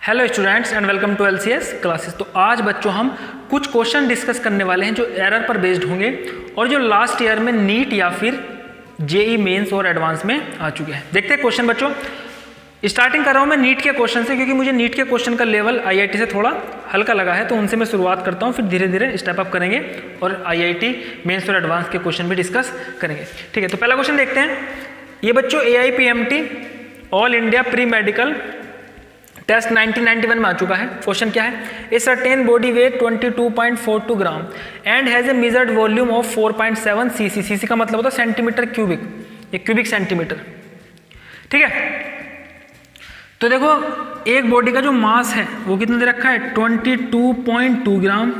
Hello students and welcome to LCS classes. तो आज बच्चों हम कुछ क्वेश्चन डिस्कस करने वाले हैं जो एरर पर बेस्ड होंगे और जो लास्ट ईयर में नीट या फिर जेई मेंस और एडवांस में आ चुके हैं। देखते हैं क्वेश्चन बच्चों। स्टार्टिंग कर रहा हूं मैं नीट के क्वेश्चन से, क्योंकि मुझे नीट के क्वेश्चन का लेवल IIT से थोड़ा हल्का लगा है, तो उनसे मैं शुरुआत करता हूँ, फिर धीरे धीरे स्टेप अप करेंगे और IIT मेंस और एडवांस के क्वेश्चन भी डिस्कस करेंगे। ठीक है, तो पहला क्वेश्चन देखते हैं। ये बच्चों AIPMT all India pre medical test 1991 में आ चुका है। क्वेश्चन क्या है? A certain body weight 22.42 gram and has a measured volume of 4.7 cc। cc का मतलब होता है सेंटीमीटर क्यूबिक, ये क्यूबिक सेंटीमीटर। ठीक है, तो देखो एक बॉडी का जो मास है वो कितना दे रखा है 22.2 ग्राम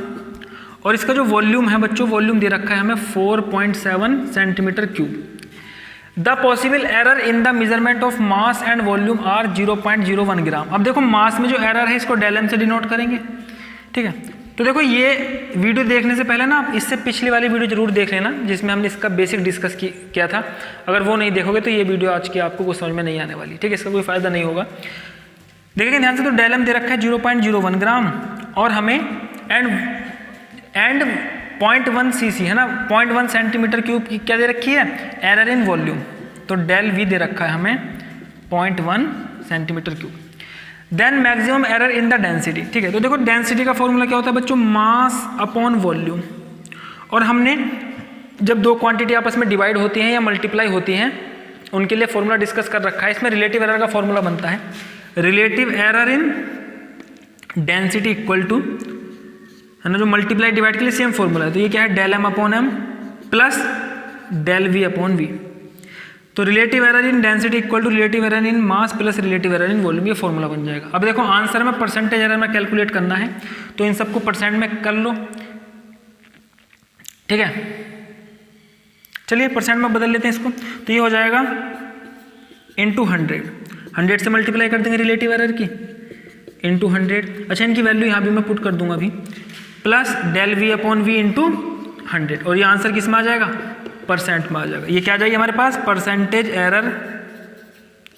और इसका जो वॉल्यूम है बच्चों, वॉल्यूम दे रखा है हमें 4.7 centimetre cube. The possible error in the measurement of mass and volume are 0.01 gram. अब देखो मास में जो एरर है इसको डेल से डिनोट करेंगे। ठीक है, तो देखो ये वीडियो देखने से पहले ना आप इससे पिछली वाली वीडियो जरूर देख लेना जिसमें हमने इसका बेसिक डिस्कस किया था। अगर वो नहीं देखोगे तो ये वीडियो आज की आपको कुछ समझ में नहीं आने वाली। ठीक है, इसका कोई फायदा नहीं होगा। देखिए ध्यान से, तो डेल दे रखा है 0.01 ग्राम और हमें एंड 0.1 cc है ना, 0.1 सेंटीमीटर क्यूब की क्या दे रखी है एरर इन वॉल्यूम, तो डेल वी दे रखा है हमें 0.1 centimetre cube. Then maximum error in the density. ठीक है, तो देखो डेंसिटी का फॉर्मूला क्या होता है बच्चों, मास अपॉन वॉल्यूम। और हमने जब दो क्वांटिटी आपस में डिवाइड होती हैं या मल्टीप्लाई होती हैं उनके लिए फॉर्मूला डिस्कस कर रखा है। इसमें रिलेटिव एरर का फॉर्मूला बनता है, relative error in density equal to है ना, जो मल्टीप्लाई डिवाइड के लिए सेम फॉर्मूला है, तो ये क्या है del M upon M plus del V upon V. तो relative error in density equal to relative error in mass plus relative error in volume, ये फॉर्मूला बन जाएगा। अब देखो आंसर में परसेंटेज एरर में कैलकुलेट करना है तो इन सबको परसेंट में कर लो। ठीक है, चलिए परसेंट में बदल लेते हैं इसको, तो ये हो जाएगा इंटू 100 से मल्टीप्लाई कर देंगे रिलेटिव एरर की इंटू 100। अच्छा, इनकी वैल्यू यहाँ भी मैं पुट कर दूंगा अभी, plus del V upon V into 100 और ये आंसर किस में आ जाएगा परसेंट में आ जाएगा। ये क्या आ जाएगी हमारे पास परसेंटेज एरर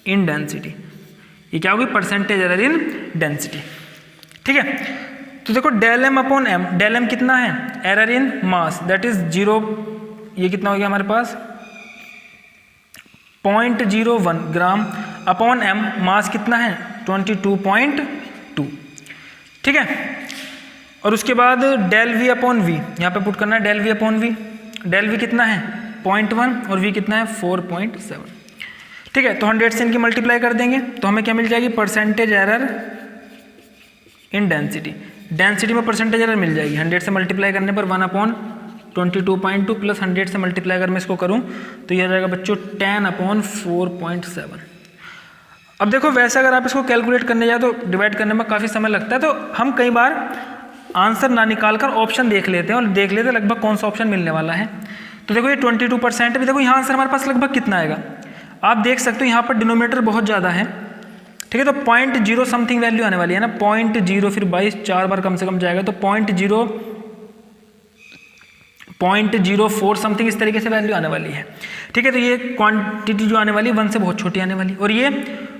इन डेंसिटी। ये क्या होगी परसेंटेज एरर इन डेंसिटी। ठीक है, तो देखो del M upon M, del M कितना है error in mass that is 0, ये कितना हो गया हमारे पास 0.01 ग्राम अपॉन एम, मास कितना है 22.2। ठीक है, और उसके बाद डेल वी अपॉन वी यहाँ पे पुट करना है, del V upon V, del V कितना है 0.1 और वी कितना है 4.7। ठीक है, तो 100 से इनकी मल्टीप्लाई कर देंगे तो हमें क्या मिल जाएगी percentage error in density. Density में परसेंटेज एरर मिल जाएगी 100 से मल्टीप्लाई करने पर 1/22.2 प्लस 100 से मल्टीप्लाई अगर मैं इसको करूँ तो ये आ जाएगा बच्चों 10/4.7। अब देखो वैसे अगर आप इसको कैलकुलेट करने जाए तो डिवाइड करने में काफ़ी समय लगता है, तो हम कई बार आंसर ना निकाल कर ऑप्शन देख लेते हैं और देख लेते हैं लगभग कौन सा ऑप्शन मिलने वाला है। तो देखो ये 22% है, देखो यहाँ आंसर हमारे पास लगभग कितना आएगा आप देख सकते हो, यहाँ पर डिनोमिनेटर बहुत ज़्यादा है। ठीक है, तो 0.0 समथिंग वैल्यू आने वाली है ना, 0.0 फिर 22 4 बार कम से कम जाएगा, तो 0.04 समथिंग इस तरीके से वैल्यू आने वाली है। ठीक है, तो ये क्वांटिटी जो आने वाली है 1 से बहुत छोटी आने वाली, और ये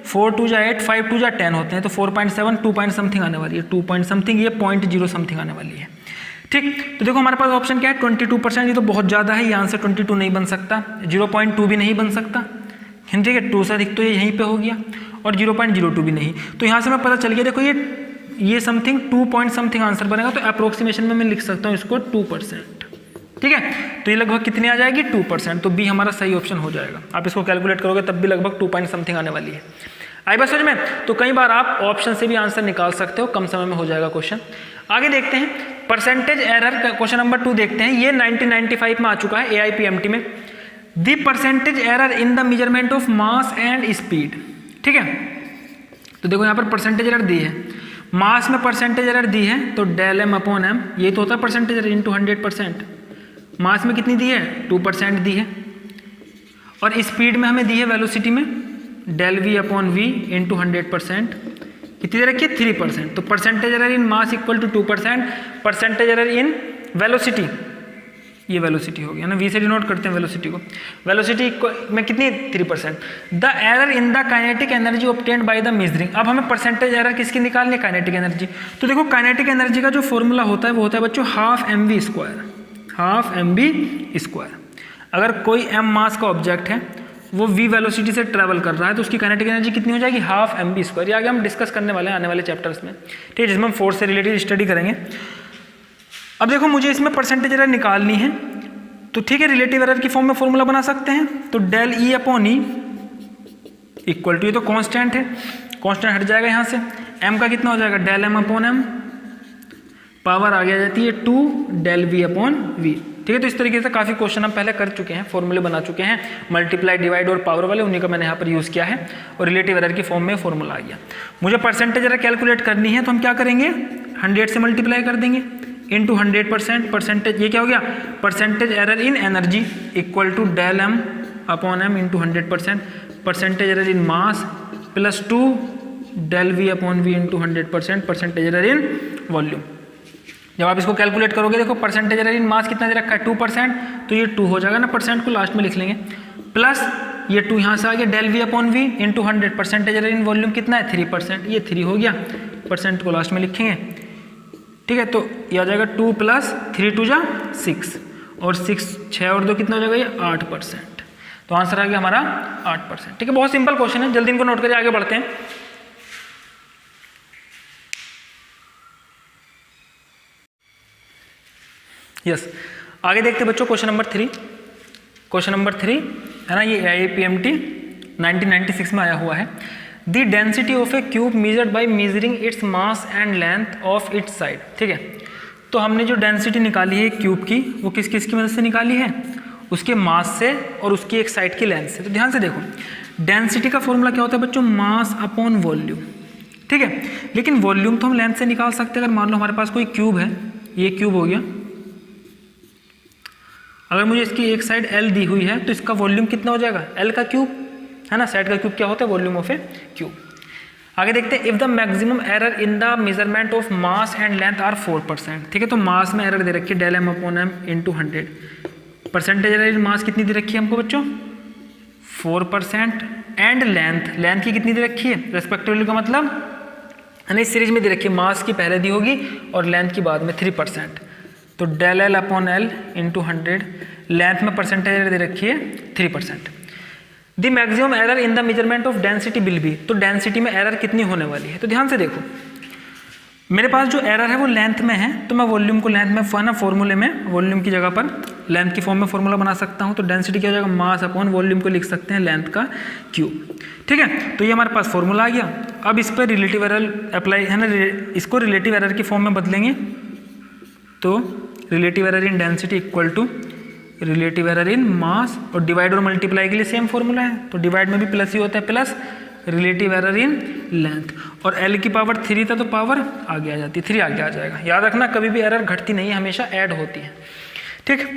4 2 जा 8 5 2 जा 10 होते हैं, तो 4.7 2 पॉइंट समथिंग आने वाली है, 2 पॉइंट समथिंग, ये 0.0 समथिंग आने वाली है। ठीक, तो देखो हमारे पास ऑप्शन क्या है 22%, ये तो बहुत ज़्यादा है, ये आंसर 22 नहीं बन सकता, 0.2 भी नहीं बन सकता। ठीक है, 2 से अधिक तो ये यहीं पे हो गया और 0.02 भी नहीं, तो यहाँ से मैं पता चल गया देखो ये समथिंग 2 पॉइंट समथिंग आंसर बनेगा, तो अप्रोक्सीमेशन में मैं लिख सकता हूँ इसको 2%। ठीक है, तो ये लगभग कितनी आ जाएगी 2%, तो बी हमारा सही ऑप्शन हो जाएगा। आप इसको कैलकुलेट करोगे तब भी लगभग 2 पॉइंट समथिंग आने वाली है। आई बात समझ में? तो कई बार आप ऑप्शन से भी आंसर निकाल सकते हो, कम समय में हो जाएगा क्वेश्चन। आगे देखते हैं परसेंटेज एरर का क्वेश्चन नंबर 2 देखते हैं। ये 1995 में आ चुका है AIPMT में। The percentage error in the measurement of mass and speed. ठीक है, तो देखो यहाँ पर परसेंटेज एरर दी है, मास में परसेंटेज एरर दी है तो डेल एम अपॉन एम, ये तो होता है परसेंटेज एरर इंटू 100%। मास में कितनी दी है 2% दी है, और स्पीड में हमें दी है वेलोसिटी में del V upon V into 100%, कितनी दे रखी है 3%। तो percentage error in mass equal to 2%, percentage error in velocity ये वेलोसिटी हो गया ना, वी से डिनोट करते हैं वेलोसिटी को। वेलोसिटी में कितनी 3%। The error in the kinetic energy obtained by the measuring. अब हमें परसेंटेज एरर किसकी निकालनी है, काइनेटिक एनर्जी। तो देखो काइनेटिक एनर्जी का जो फॉर्मूला होता है वो होता है बच्चों हाफ mv स्क्वायर। अगर कोई m मास का ऑब्जेक्ट है वो v वेलोसिटी से ट्रैवल कर रहा है तो उसकी काइनेटिक एनर्जी कितनी हो जाएगी, हाफ mv स्क्वायर। ये आगे हम डिस्कस करने वाले हैं आने वाले चैप्टर्स में, ठीक है, जिसमें हम फोर्स से रिलेटेड स्टडी करेंगे। अब देखो मुझे इसमें परसेंटेज एरर निकालनी है तो ठीक है, रिलेटिव एरर की फॉर्म में फॉर्मूला बना सकते हैं। तो del E upon E equal to, ये तो कांस्टेंट है, कांस्टेंट हट जाएगा यहाँ से, m का कितना हो जाएगा, del m upon m, power आगे आ जाती है 2 डेल v अपॉन v। ठीक है, तो इस तरीके से काफ़ी क्वेश्चन हम पहले कर चुके हैं, फॉर्मूले बना चुके हैं, मल्टीप्लाई डिवाइड और पावर वाले, उन्हीं का मैंने यहाँ पर यूज़ किया है और रिलेटिव एरर की फॉर्म में फॉर्मूला आ गया। मुझे परसेंटेज एरर कैलकुलेट करनी है तो हम क्या करेंगे, 100 से मल्टीप्लाई कर देंगे इंटू 100%। परसेंटेज, ये क्या हो गया, percentage error in energy equal to del m upon m into 100%। Percentage error in mass plus 2 del v upon v into 100%। Percentage error in volume. जब आप इसको कैलकुलेट करोगे, देखो परसेंटेज एरर इन मास कितना दे रखा है 2%, तो ये 2 हो जाएगा ना, परसेंट को लास्ट में लिख लेंगे, प्लस ये 2 यहाँ से आ गया del v upon v into 100। Percentage error in volume कितना है 3%, ये 3 हो गया, परसेंट को लास्ट में लिखेंगे। ठीक है, तो ये आ जाएगा 2 प्लस 3 2 जा 6 और 6 और 2 कितना हो जाएगा, ये 8%। तो आंसर आ गया हमारा 8%। ठीक है, बहुत सिंपल क्वेश्चन है, जल्दी इनको नोट करिए, आगे बढ़ते हैं। यस, आगे देखते हैं बच्चों क्वेश्चन नंबर 3। क्वेश्चन नंबर 3 है ना, ये AIPMT 1996 में आया हुआ है। The density of A cube measured by measuring its mass and length of its side. ठीक है, तो हमने जो डेंसिटी निकाली है क्यूब की वो किस किस की मदद से निकाली है, उसके मास से और उसकी एक साइड की लेंथ से। तो ध्यान से देखो, डेंसिटी का फॉर्मूला क्या होता है बच्चों, मास अपॉन वॉल्यूम। ठीक है, लेकिन वॉल्यूम तो हम लेंथ से निकाल सकते हैं। अगर मान लो हमारे पास कोई क्यूब है, ये क्यूब हो गया, अगर मुझे इसकी एक साइड L दी हुई है तो इसका वॉल्यूम कितना हो जाएगा, L का क्यूब, है ना, साइड का क्यूब क्या होता है, वॉल्यूम ऑफ ए क्यूब। आगे देखते हैं, if the maximum error in the measurement of mass and length are 4%। ठीक है, तो मास में एरर दे रखी है del m upon m into 100। Percentage error in mass कितनी दे रखी है हमको बच्चों, 4%। एंड लेंथ की कितनी दे रखी है रेस्पेक्टिवली, का मतलब यानी इस सीरीज में दे रखी है, मास की पहले दी होगी और लेंथ की बाद में 3%। तो del L upon L into 100, length में परसेंटेज एरर दे रखी है 3%। The maximum error in the measurement of density will be. तो डेंसिटी में एरर कितनी होने वाली है, तो ध्यान से देखो, मेरे पास जो एरर है वो लेंथ में है, तो मैं वॉल्यूम को लेंथ में ना फॉर्मूले में वॉल्यूम की जगह पर लेंथ की फॉर्म में फॉर्मूला बना सकता हूँ। तो डेंसिटी क्या हो जाएगा, मास अपॉन वॉल्यूम को लिख सकते हैं लेंथ का क्यूब। ठीक है, तो ये हमारे पास फॉर्मूला आ गया। अब इस पर रिलेटिव एरर अप्लाई है ना, इसको रिलेटिव एरर की फॉर्म में बदलेंगे तो relative error in density equal to relative error in mass, और डिवाइड और मल्टीप्लाई के लिए सेम फॉर्मूला है, तो डिवाइड में भी प्लस ही होता है, plus relative error in length. और L की पावर 3 था तो पावर आगे आ जाती है, 3 आगे आ जाएगा। याद रखना कभी भी एरर घटती नहीं है, हमेशा ऐड होती है। ठीक,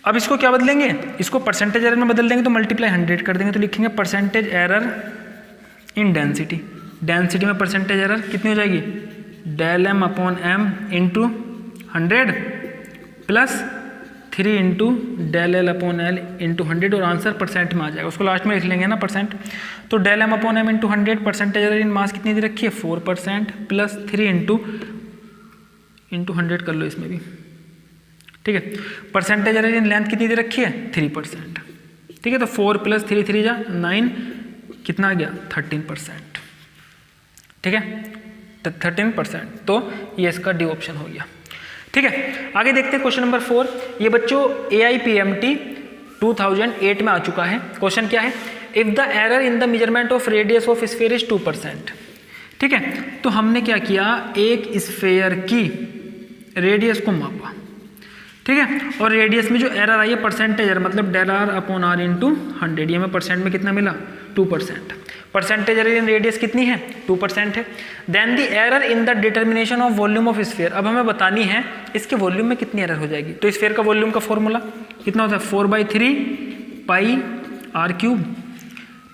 अब इसको क्या बदलेंगे, इसको परसेंटेज एरर में बदल देंगे तो मल्टीप्लाई 100 कर देंगे, तो लिखेंगे percentage error in density. Density में परसेंटेज एरर कितनी हो जाएगी, del m upon m into 100 plus 3 into del L upon L into 100, और आंसर परसेंट में आ जाएगा, उसको लास्ट में लिख लेंगे ना परसेंट। तो del M upon M into 100, percentage error in mass कितनी दे रखी है 4% प्लस 3 इंटू 100 कर लो इसमें भी। ठीक है, परसेंटेज एरर इन लेंथ कितनी दे रखी है 3%। ठीक है, तो 4 प्लस 3 3 जा 9, कितना आ गया 13%। ठीक है, 13%, तो ये इसका डी ऑप्शन हो गया। ठीक है, आगे देखते हैं क्वेश्चन नंबर 4। ये बच्चों AIPMT 2008 में आ चुका है। क्वेश्चन क्या है, if the error in the measurement of radius of sphere is 2%। ठीक है, तो हमने क्या किया, एक स्फीयर की रेडियस को मापा। ठीक है, और रेडियस में जो एरर आई है परसेंटेज एरर, मतलब del R upon R into 100, ये में परसेंट में कितना मिला 2%। परसेंटेज एरर इन रेडियस कितनी है 2% है। Then the error in the determination of volume of sphere, अब हमें बतानी है इसके वॉल्यूम में कितनी एरर हो जाएगी। तो स्फीयर का वॉल्यूम का फॉर्मूला कितना होता है 4/3 पाई आर क्यूब।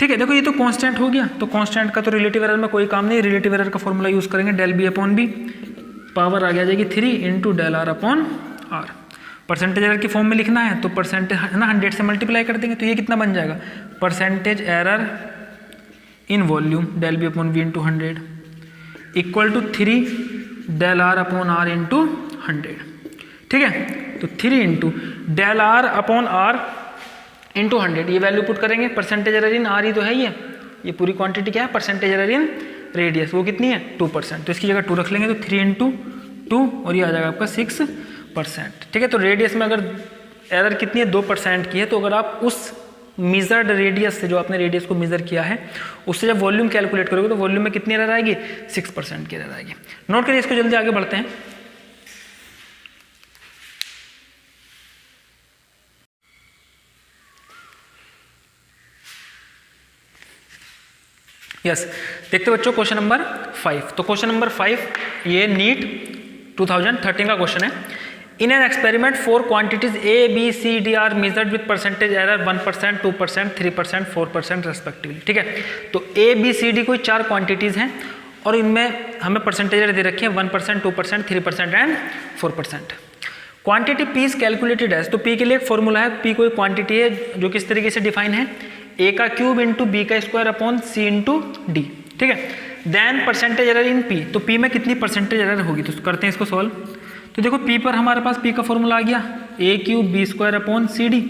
ठीक है, देखो ये तो कांस्टेंट हो गया, तो कांस्टेंट का तो रिलेटिव एरर में कोई काम नहीं, रिलेटिव एरर का फॉर्मूला यूज करेंगे del B upon B, power आ जाएगी 3 into del R upon R. Percentage error की फॉर्म में लिखना है तो परसेंटेज है ना 100 से मल्टीप्लाई कर देंगे, तो ये कितना बन जाएगा, percentage error in volume del B upon V into 100 equal to 3 del R upon R into 100। ठीक है, तो 3 into del R upon R into 100, ये वैल्यू पुट करेंगे। परसेंटेज एरर इन आर ही तो है ये पूरी क्वांटिटी क्या है, परसेंटेज एरर इन रेडियस, वो कितनी है 2%, तो इसकी जगह 2 रख लेंगे, तो 3 इंटू 2 और ये आ जाएगा आपका 6%। ठीक है, तो रेडियस में अगर एरर कितनी है 2% की है, तो अगर आप उस मेजर्ड रेडियस से, जो आपने रेडियस को मेजर किया है, उससे जब वॉल्यूम कैलकुलेट करोगे तो वॉल्यूम में कितनी एरर आएगी, 6% की एरर आएगी। नोट करिए इसको, जल्दी आगे बढ़ते हैं। यस, देखते बच्चों क्वेश्चन नंबर 5। तो क्वेश्चन नंबर 5 ये नीट 2013 का क्वेश्चन है। In an experiment 4 quantities A, B, C, D are measured with percentage error 1%, 2%, 3%, 4% respectively. ठीक है, तो A, B, C, D कोई 4 क्वांटिटीज हैं और इनमें हमें परसेंटेज एरर दे रखी है 1%, 2%, 3% and 4%। Quantity P is calculated as, तो P के लिए एक फॉर्मूला है, P कोई क्वांटिटी है जो किस तरीके से डिफाइन है, A का क्यूब इंटू B का square upon C into D। ठीक है, then percentage error in P, तो P में कितनी परसेंटेज एरर होगी, तो करते हैं इसको सॉल्व। तो देखो P पर हमारे पास P का फॉर्मूला आ गया A cube B square upon CD।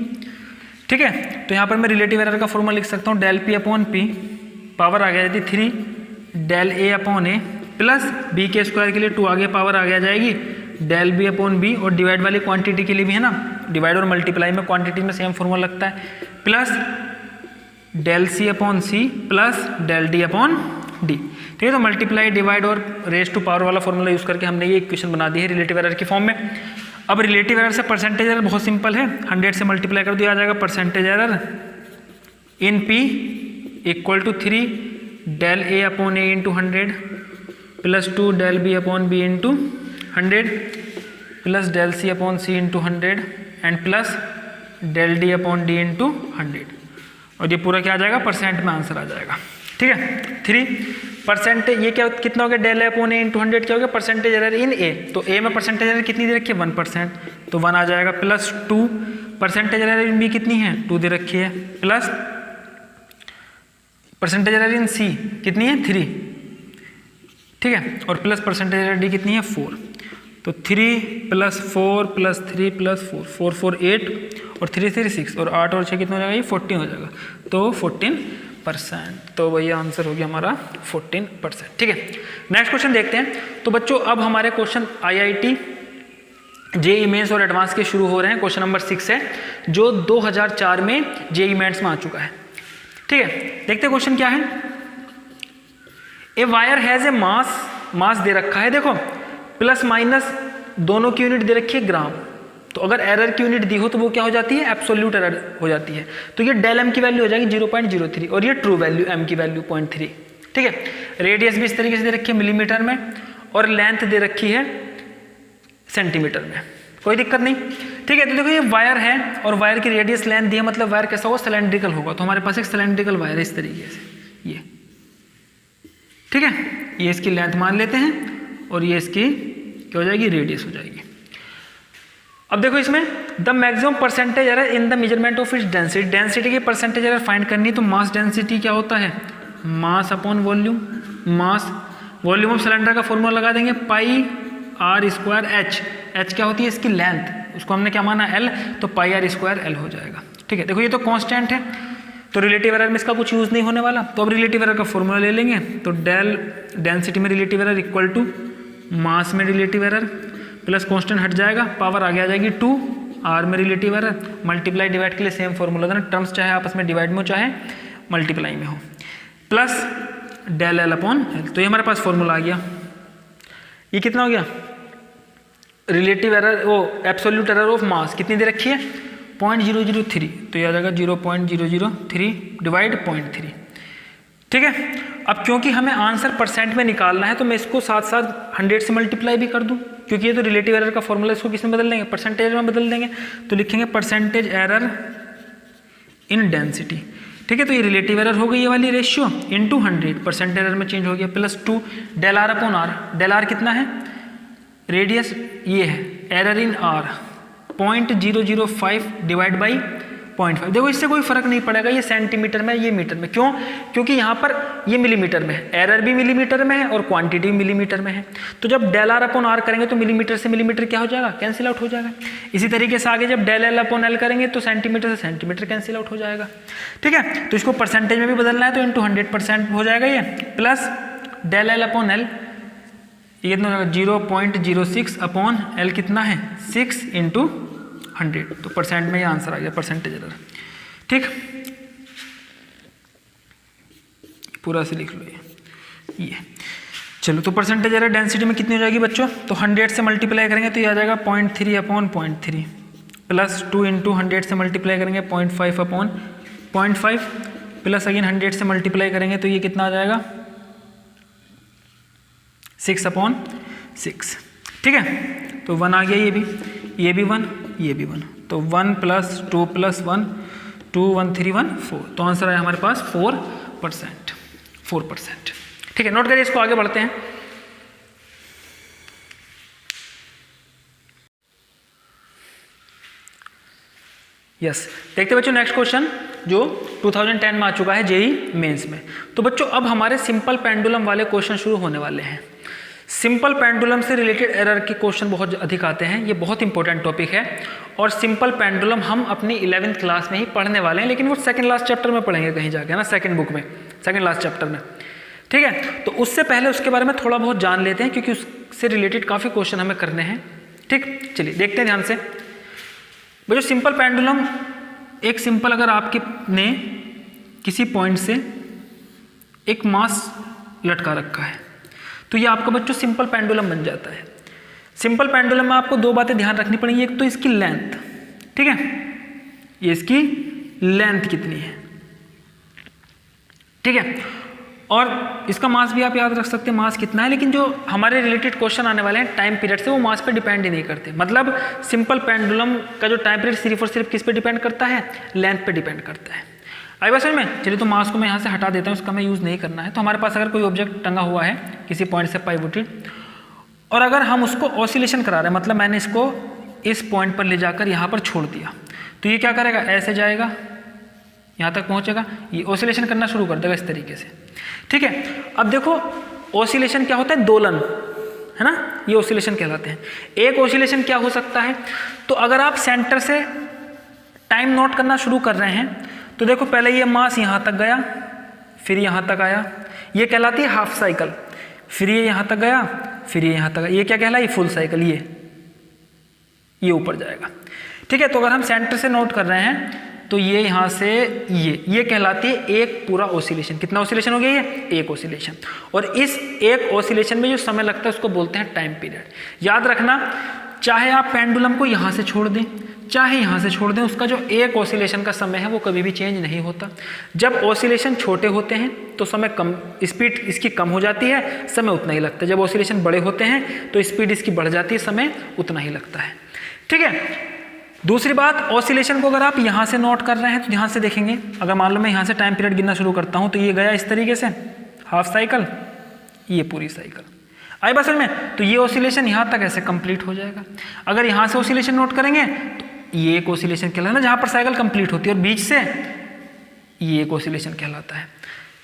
ठीक है, तो यहाँ पर मैं रिलेटिव एरर का फॉर्मूला लिख सकता हूँ del P upon P, power आ गया यदि 3 del A upon A plus B के स्क्वायर के लिए 2 आगे पावर आ गया जाएगी डेल B अपॉन B, और डिवाइड वाली क्वांटिटी के लिए भी है ना, डिवाइड और मल्टीप्लाई में क्वांटिटी में सेम फॉर्मूला लगता है, plus del C upon C plus del D upon D। ठीक है, तो मल्टीप्लाई डिवाइड और रेज टू पावर वाला फॉर्मूला यूज़ करके हमने ये इक्वेशन बना दी है रिलेटिव एरर की फॉर्म में। अब रिलेटिव एरर से परसेंटेज एरर बहुत सिंपल है, 100 से मल्टीप्लाई कर दिया जाएगा percentage error in P equal to 3 del A upon A into 100 plus 2 del B upon B into 100 plus del C upon C into 100 and plus del D upon D into 100, और ये पूरा क्या आ जाएगा, percent में answer आ जाएगा। ठीक है, 3% ये क्या कितना हो गया, डेल अपॉन A इंटू 100 क्या हो गया, परसेंटेज एरर इन A, तो A में परसेंटेज एरर कितनी दे रखी है 1%, तो 1 आ जाएगा, प्लस 2 परसेंटेज एरर इन B कितनी है 2 दे रखी है, प्लस परसेंटेज एरर इन C कितनी है 3। ठीक है, और प्लस परसेंटेज एरर D कितनी है 4, तो 3 प्लस 4 प्लस 3 प्लस 4, 4 4 8 और 3 3 6 और 8 और 6 कितना हो जाएगा, ये 14 हो जाएगा, तो 14%। तो वही आंसर हो गया हमारा 14%। ठीक है, नेक्स्ट क्वेश्चन देखते हैं। तो बच्चों अब हमारे क्वेश्चन IIT JEE मेंस और एडवांस के शुरू हो रहे हैं। क्वेश्चन नंबर 6 है जो 2004 में JEE मेंस में आ चुका है। ठीक है, देखते हैं क्वेश्चन क्या है। ए वायर हैज ए मास दे रखा है, देखो प्लस माइनस दोनों की यूनिट दे रखी है ग्राम, तो अगर एरर की यूनिट दी हो तो वो क्या हो जाती है, एब्सोल्यूट एरर हो जाती है, तो ये डेल एम की वैल्यू हो जाएगी 0.03 और ये ट्रू वैल्यू एम की वैल्यू 0.3। ठीक है, रेडियस भी इस तरीके से दे रखी है मिलीमीटर में और लेंथ दे रखी है सेंटीमीटर में, कोई दिक्कत नहीं। ठीक है, तो देखो ये वायर है और वायर की रेडियस लेंथ दी है, मतलब वायर कैसा होगा, सिलेंड्रिकल होगा, तो हमारे पास एक सिलेंड्रिकल वायर है इस तरीके से ये। ठीक है, ये इसकी लेंथ मान लेते हैं और ये इसकी क्या हो जाएगी, रेडियस हो जाएगी। अब देखो इसमें the maximum percentage error in the measurement of its density, density की परसेंटेज एरर फाइंड करनी, तो मास डेंसिटी क्या होता है, mass upon volume, mass volume of cylinder का फॉर्मूला लगा देंगे पाई आर स्क्वायर एच, एच क्या होती है इसकी लेंथ, उसको हमने क्या माना एल, तो पाई आर स्क्वायर एल हो जाएगा। ठीक है, देखो ये तो कांस्टेंट है, तो रिलेटिव एरर में इसका कुछ यूज़ नहीं होने वाला, तो अब रिलेटिव एरर का फॉर्मूला ले लेंगे, तो डेल डेंसिटी में relative error equal to mass में रिलेटिव एरर प्लस कांस्टेंट हट जाएगा, पावर आगे आ जाएगी 2, आर में रिलेटिव एरर, मल्टीप्लाई डिवाइड के लिए सेम फॉर्मूला था ना, टर्म्स चाहे आपस में डिवाइड में हो चाहे मल्टीप्लाई में हो, plus del L upon L, तो ये हमारे पास फॉर्मूला आ गया। ये कितना हो गया, रिलेटिव एरर वो एब्सोल्यूट एरर ऑफ मास कितनी दे रखी है 0.003, तो ये आ जाएगा 0.003 डिवाइड 0.3। ठीक है, अब क्योंकि हमें आंसर परसेंट में निकालना है तो मैं इसको साथ साथ 100 से मल्टीप्लाई भी कर दूं, क्योंकि ये तो रिलेटिव एरर का फॉर्मूला, इसको किस में बदल देंगे, परसेंटेज में बदल देंगे, तो लिखेंगे परसेंटेज एरर इन डेंसिटी। ठीक है, तो ये रिलेटिव एरर हो गई ये वाली रेशियो इंटू 100, परसेंट एरर में चेंज हो गया, plus 2 del R upon R, del R कितना है रेडियस ये है, error in R 0.005 divide by 0.5। देखो इससे कोई फर्क नहीं पड़ेगा ये सेंटीमीटर में ये मीटर में, क्यों? क्योंकि यहाँ पर ये मिलीमीटर में है, एरर भी मिलीमीटर में है और क्वांटिटी भी मिलीमीटर में है। तो जब डेल आर अपॉन आर करेंगे तो मिलीमीटर से मिलीमीटर क्या हो जाएगा? कैंसिल आउट हो जाएगा। इसी तरीके से आगे जब डेल एल अपॉन एल करेंगे तो सेंटीमीटर से सेंटीमीटर कैंसिल आउट हो जाएगा। ठीक है, तो इसको परसेंटेज में भी बदलना है तो इंटू 100% हो जाएगा ये, plus del L upon L ये कितना होगा 0.06 अपॉन एल कितना है 6 इंटू 100, तो परसेंट में ये आंसर आ गया, परसेंटेज एरर। ठीक, पूरा से लिख लो ये। चलो तो परसेंटेज एरर डेंसिटी में कितनी हो जाएगी बच्चों? तो 100 से मल्टीप्लाई करेंगे तो ये आ जाएगा 0.3 अपॉन 0.3 प्लस 2 इंटू 100 से मल्टीप्लाई करेंगे 0.5 अपॉन 0.5 प्लस अगेन 100 से मल्टीप्लाई करेंगे तो ये कितना आ जाएगा 6 अपॉन 6। ठीक है, तो 1 आ गया, ये भी 1, ये भी 1, तो 1 + 2 + 1 2 1 3 1 4, तो आंसर है हमारे पास 4%। ठीक है, नोट करिए, इसको आगे बढ़ते हैं। यस, देखते बच्चों नेक्स्ट क्वेश्चन जो 2010 में आ चुका है जेईई मेंस में। तो बच्चों अब हमारे सिंपल पेंडुलम वाले क्वेश्चन शुरू होने वाले हैं। सिंपल पेंडुलम से रिलेटेड एरर के क्वेश्चन बहुत अधिक आते हैं, ये बहुत इंपॉर्टेंट टॉपिक है। और सिंपल पेंडुलम हम अपनी 11th क्लास में ही पढ़ने वाले हैं, लेकिन वो सेकंड लास्ट चैप्टर में पढ़ेंगे कहीं जाके, है ना, सेकंड बुक में, सेकंड लास्ट चैप्टर में। ठीक है, तो उससे पहले उसके बारे में थोड़ा बहुत जान लेते हैं क्योंकि उससे रिलेटेड काफ़ी क्वेश्चन हमें करने हैं। ठीक, चलिए देखते हैं ध्यान से। बच्चों सिंपल पेंडुलम एक सिंपल, अगर आपके ने किसी पॉइंट से एक मास लटका रखा है तो ये आपका बच्चों सिंपल पेंडुलम बन जाता है। सिंपल पेंडुलम में आपको दो बातें ध्यान रखनी पड़ेंगी, एक तो इसकी लेंथ, ठीक है, ये इसकी लेंथ कितनी है, ठीक है, और इसका मास भी आप याद रख सकते हैं मास कितना है। लेकिन जो हमारे रिलेटेड क्वेश्चन आने वाले हैं टाइम पीरियड से, वो मास पे डिपेंड ही नहीं करते। मतलब सिंपल पेंडुलम का जो टाइम पीरियड सिर्फ और सिर्फ किस पे डिपेंड करता है? लेंथ पे डिपेंड करता है। आई बात समझ में? चलिए तो मास को मैं यहाँ से हटा देता हूँ, उसका मैं यूज़ नहीं करना है। तो हमारे पास अगर कोई ऑब्जेक्ट टंगा हुआ है किसी पॉइंट से पाइवोटेड, और अगर हम उसको ऑसिलेशन करा रहे हैं, मतलब मैंने इसको इस पॉइंट पर ले जाकर यहाँ पर छोड़ दिया, तो ये क्या करेगा? ऐसे जाएगा, यहाँ तक पहुँचेगा, ये ऑसिलेशन करना शुरू कर देगा इस तरीके से। ठीक है, अब देखो ऑसिलेशन क्या होता है? दोलन, है ना, ये ऑसिलेशन कहलाते हैं। एक ऑसिलेशन क्या हो सकता है? तो अगर आप सेंटर से टाइम नोट करना शुरू कर रहे हैं तो देखो पहले ये मास यहाँ तक गया, फिर यहाँ तक आया, ये कहलाती है हाफ साइकिल, फिर ये यहाँ तक गया, फिर ये यहाँ तक आया, ये क्या कहला? ये फुल साइकिल, ये ऊपर जाएगा। ठीक है, तो अगर हम सेंटर से नोट कर रहे हैं तो ये यहाँ से ये कहलाती है एक पूरा ऑसिलेशन। कितना ऑसिलेशन हो गया? ये एक ऑसिलेशन। और इस एक ऑसिलेशन में जो समय लगता है उसको बोलते हैं टाइम पीरियड। याद रखना, चाहे आप पेंडुलम को यहाँ से छोड़ दें चाहे यहाँ से छोड़ दें, उसका जो एक ऑसिलेशन का समय है वो कभी भी चेंज नहीं होता। जब ऑसिलेशन छोटे होते हैं तो समय कम, स्पीड इसकी कम हो जाती है, समय उतना ही लगता है। जब ऑसिलेशन बड़े होते हैं तो स्पीड इसकी बढ़ जाती है, समय उतना ही लगता है। ठीक है, दूसरी बात, ऑसिलेशन को अगर आप यहाँ से नोट कर रहे हैं तो ध्यान से देखेंगे। अगर मान लो मैं यहाँ से टाइम पीरियड गिनना शुरू करता हूँ तो ये गया इस तरीके से, हाफ साइकिल, ये पूरी साइकिल। आई बात समझ में? तो ये ऑसिलेशन यहाँ तक ऐसे कंप्लीट हो जाएगा। अगर यहाँ से ऑसिलेशन नोट करेंगे तो ये एक ऑसिलेशन कहलाता है, जहाँ पर साइकिल कंप्लीट होती है, और बीच से ये एक ऑसिलेशन कहलाता है।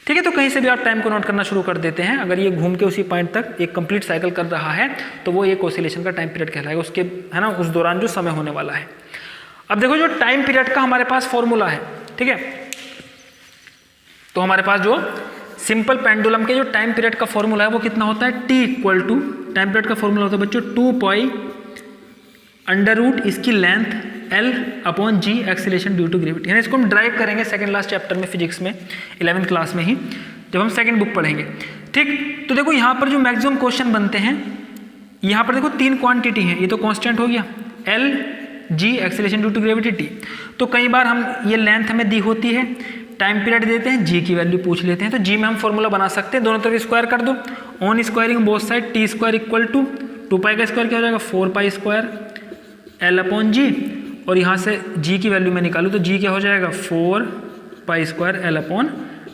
ठीक है, तो कहीं से भी आप टाइम को नोट करना शुरू कर देते हैं। अगर ये घूम के उसी पॉइंट तक एक कंप्लीट साइकिल कर रहा है तो वो एक ऑसिलेशन का टाइम पीरियड कहलाएगा, उसके, है ना, उस दौरान जो समय होने वाला है। अब देखो जो टाइम पीरियड का हमारे पास फॉर्मूला है, ठीक है, तो हमारे पास जो सिंपल पेंडुलम के जो टाइम पीरियड का फॉर्मूला है वो कितना होता है? T equal to, time period का फॉर्मूला होता है बच्चों 2 पाई अंडर रूट इसकी length L upon G acceleration due to gravity. यानी इसको हम ड्राइव करेंगे सेकंड लास्ट चैप्टर में फिजिक्स में 11th क्लास में ही, जब हम सेकंड बुक पढ़ेंगे। ठीक, तो देखो यहाँ पर जो मैक्सिमम क्वेश्चन बनते हैं, यहाँ पर देखो 3 क्वांटिटी है, ये तो कांस्टेंट हो गया, L G acceleration due to gravity T। तो कई बार हम ये लेंथ हमें दी होती है, टाइम पीरियड देते हैं, G की वैल्यू पूछ लेते हैं, तो G में हम फॉर्मूला बना सकते हैं, दोनों तरफ स्क्वायर कर दो, on squaring both side, T square equal to 2 pi का स्क्वायर क्या हो जाएगा? 4 pi square L upon G, और यहाँ से G की वैल्यू मैं निकालूँ तो G क्या हो जाएगा? 4 pi square L upon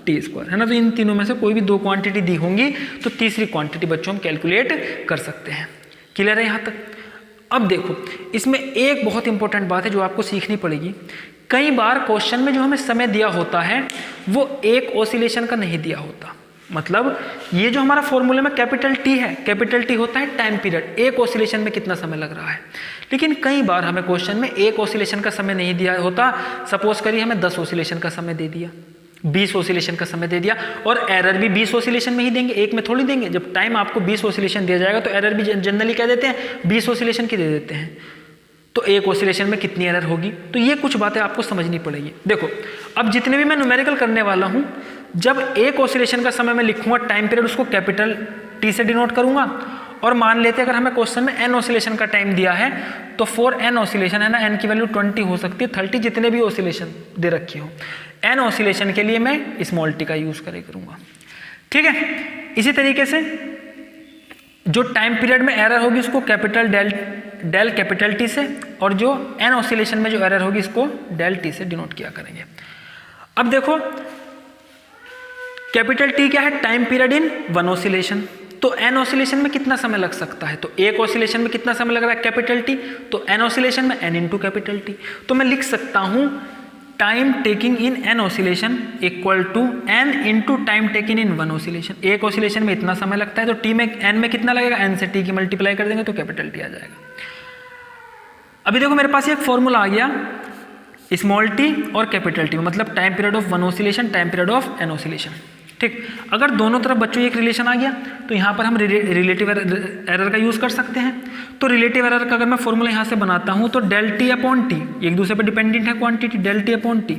T square, है ना। तो इन तीनों में से कोई भी 2 क्वांटिटी दी होंगी तो तीसरी क्वांटिटी बच्चों हम कैलकुलेट कर सकते हैं। क्लियर है यहाँ तक? अब देखो, इसमें एक बहुत इंपॉर्टेंट बात है जो आपको सीखनी पड़ेगी। कई बार क्वेश्चन में जो हमें समय दिया होता है वो एक ऑसिलेशन का नहीं दिया होता। मतलब ये जो हमारा फॉर्मूला में कैपिटल टी है, कैपिटल टी होता है टाइम पीरियड, एक ऑसिलेशन में कितना समय लग रहा है। लेकिन कई बार हमें क्वेश्चन में एक ऑसिलेशन का समय नहीं दिया होता। सपोज करिए हमें 10 ऑसिलेशन का समय दे दिया, 20 ऑसिलेशन का समय दे दिया, और एरर भी 20 ऑसिलेशन में ही देंगे, एक में थोड़ी देंगे। जब टाइम आपको 20 ऑसिलेशन दिया जाएगा तो एरर भी जनरली क्या देते हैं, 20 ऑसिलेशन की दे देते हैं। तो एक ऑसिलेशन में कितनी एरर होगी, तो ये कुछ बातें आपको समझनी पड़ेगी। देखो, अब जितने भी मैं न्यूमेरिकल करने वाला हूँ, जब एक ऑसिलेशन का समय मैं लिखूंगा टाइम पीरियड, उसको कैपिटल टी से डिनोट करूंगा। और मान लेते हैं अगर हमें क्वेश्चन में एन ऑसिलेशन का टाइम दिया है तो फॉर एन ऑसिलेशन है ना, एन की वैल्यू 20 हो सकती है, 30, जितने भी ऑसिलेशन दे रखी हो, एन ऑसिलेशन के लिए मैं स्मॉल टी का यूज करूंगा। ठीक है, इसी तरीके से जो टाइम पीरियड में एरर होगी उसको कैपिटल डेल कैपिटल टी से, और जो एन ऑसिलेशन में जो एरर होगी इसको डेल टी से डिनोट किया करेंगे। अब देखो, कैपिटल टी क्या है, time period in one oscillation. तो एन ऑसिलेशन में कितना समय लग सकता है, तो एक ऑसिलेशन में कितना समय लग रहा है कैपिटल टी, तो एन ऑसिलेशन में एन इंटू कैपिटल टी। तो मैं लिख सकता हूं time taking in N oscillation equal to N into time taking in one oscillation. एक ऑसिलेशन में इतना समय लगता है तो टी में एन में कितना लगेगा, एन से टी की मल्टीप्लाई कर देंगे तो कैपिटल टी आ जाएगा। अभी देखो मेरे पास एक फॉर्मूला आ गया स्मॉल टी और कैपिटल टी, मतलब time period of one oscillation, time period of N oscillation. ठीक, अगर दोनों तरफ बच्चों एक रिलेशन आ गया तो यहाँ पर हम रिलेटिव एरर का यूज़ कर सकते हैं। तो रिलेटिव एरर का अगर मैं फॉर्मूला यहाँ से बनाता हूँ तो डेल टी अपॉन टी, एक दूसरे पर डिपेंडेंट है quantity, del T upon T,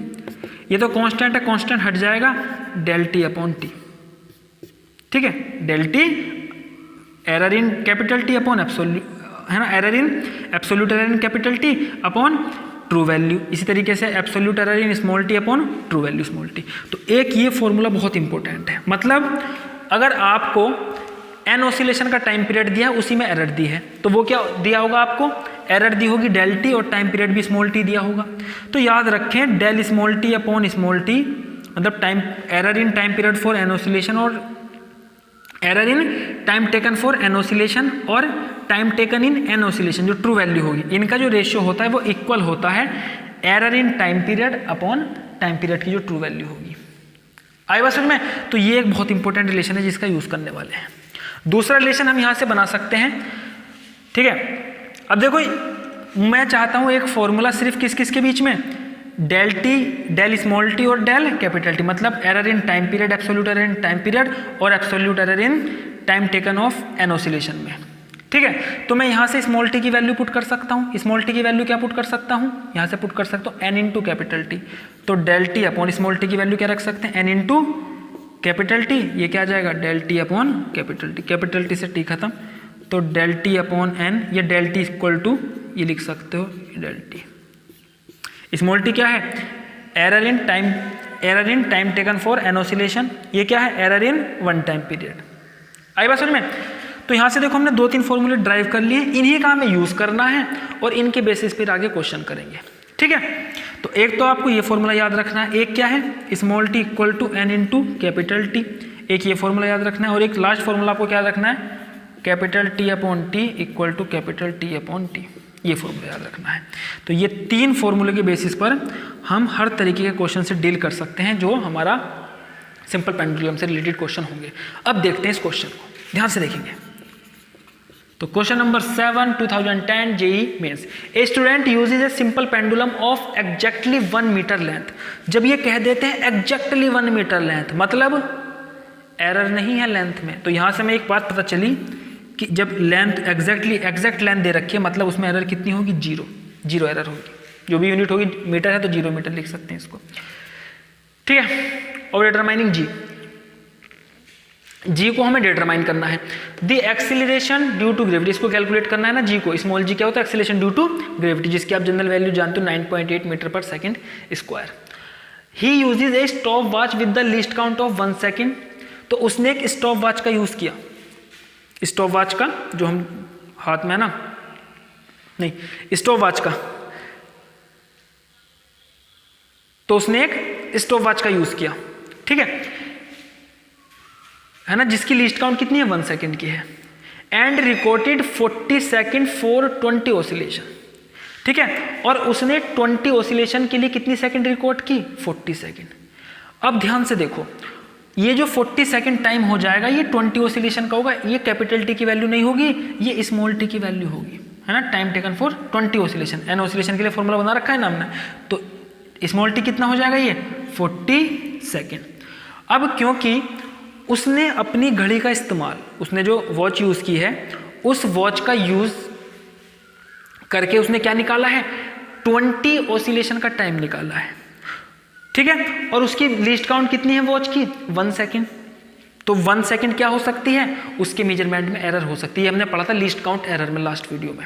ये तो कांस्टेंट है, कांस्टेंट हट जाएगा, डेल टी अपॉन टी। ठीक है, del T error in capital T upon absolute, है ना, error in absolute error in capital T upon true value. इसी तरीके से absolute error in small T upon true value small T. तो एक ये फॉर्मूला बहुत इंपॉर्टेंट है। मतलब अगर आपको एन ऑसिलेशन का टाइम पीरियड दिया है, उसी में एरर दी है, तो वो क्या दिया होगा आपको, एरर दी होगी डेल टी और टाइम पीरियड भी स्मॉल टी दिया होगा। तो याद रखें del small T upon small T, मतलब time error in time period for N oscillation और error in time taken for N oscillation और time taken in N oscillation, जो ट्रू वैल्यू होगी, इनका जो रेशियो होता है वो इक्वल होता है error in time period upon time period की जो ट्रू वैल्यू होगी। आई बात समझ में? तो ये एक बहुत इंपॉर्टेंट रिलेशन है जिसका यूज करने वाले हैं। दूसरा रिलेशन हम यहां से बना सकते हैं। ठीक है, अब देखो मैं चाहता हूं एक फॉर्मूला सिर्फ किस किस के बीच में, del T, del small T और डेल कैपिटल टी, मतलब error in time period, absolute error in time period और absolute error in time taken of N oscillation में। ठीक है, तो मैं यहाँ से स्मॉल टी की वैल्यू पुट कर सकता हूँ। स्मॉल टी की वैल्यू क्या पुट कर सकता हूँ, यहाँ से पुट कर सकता हूँ एन इंटू कैपिटल टी। तो del T upon small T की वैल्यू क्या रख सकते हैं, एन इंटू कैपिटल टी, ये क्या आ जाएगा del T upon capital T, capital T से टी खत्म, तो डेल टी अपॉन एन, ये डेल टी इक्वल टू ये लिख सकते हो डेल टी। स्मॉल टी क्या है, error in time taken for N oscillation, ये क्या है error in one time period. आई बात समझ में? तो यहाँ से देखो हमने 2-3 फॉर्मूले ड्राइव कर लिए, इन्हीं का हमें यूज़ करना है और इनके बेसिस पर आगे क्वेश्चन करेंगे। ठीक है, तो एक तो आपको ये फॉर्मूला याद रखना है, एक क्या है small T equal to N into capital T, एक ये फॉर्मूला याद रखना है, और एक लास्ट फॉर्मूला आपको क्या याद रखना है, capital T upon T equal to capital T upon T, ये फॉर्मूला याद रखना है। तो ये 3 फॉर्मूले के बेसिस पर हम हर तरीके के क्वेश्चन से डील कर सकते हैं जो हमारा सिंपल पेंडुलम से रिलेटेड क्वेश्चन होंगे। अब देखते हैं इस क्वेश्चन को, ध्यान से देखेंगे। तो question number 7 2010 JEE Mains, a student uses a simple pendulum of exactly 1 metre length. जब ये कह देते हैं एग्जैक्टली 1 मीटर लेंथ, मतलब एरर नहीं है लेंथ में, तो यहां से हमें एक बात पता चली कि जब लेंथ एग्जैक्ट लेंथ दे रखी है, मतलब उसमें एरर कितनी होगी, जीरो एरर होगी। जो भी यूनिट होगी मीटर है तो 0 मीटर लिख सकते हैं इसको। ठीक है, और डिटरमाइनिंग जी को हमें डिटरमाइन करना है। The acceleration due to gravity, इसको कैलकुलेट करना है ना जी को। स्मॉल जी क्या होता है, एक्सीलरेशन ड्यू टू ग्रेविटी, जिसकी आप जनरल वैल्यू जानते हो 9.8 मीटर पर second square. He usage A stop watch with the least count of 1 second. तो उसने एक स्टॉप वॉच का यूज किया, स्टॉप वॉच का जो हम हाथ में है ना, नहीं स्टॉप वॉच का, तो उसने एक स्टॉप वॉच का यूज किया। ठीक है ना, जिसकी लीस्ट काउंट कितनी है 1 सेकेंड की है। And recorded 40 second for 20 oscillation. ठीक है, और उसने 20 ऑसिलेशन के लिए कितनी सेकंड रिकॉर्ड की? 40 सेकंड। अब ध्यान से देखो, ये जो 40 सेकंड टाइम हो जाएगा ये 20 ऑसिलेशन का होगा, ये कैपिटल टी की वैल्यू नहीं होगी, ये स्मॉल टी की वैल्यू होगी, है ना। Time taken for 20 oscillation, N oscillation के लिए फॉर्मूला बना रखा है ना हमने, तो स्मॉल टी कितना हो जाएगा? ये 40 सेकेंड। अब क्योंकि उसने अपनी घड़ी का इस्तेमाल, उसने जो वॉच यूज़ की है उस वॉच का यूज़ करके उसने क्या निकाला है? 20 ऑसिलेशन का टाइम निकाला है। ठीक है, और उसकी लीस्ट काउंट कितनी है वॉच की? 1 सेकेंड। तो 1 सेकेंड क्या हो सकती है? उसके मेजरमेंट में एरर हो सकती है। हमने पढ़ा था लीस्ट काउंट एरर में लास्ट वीडियो में।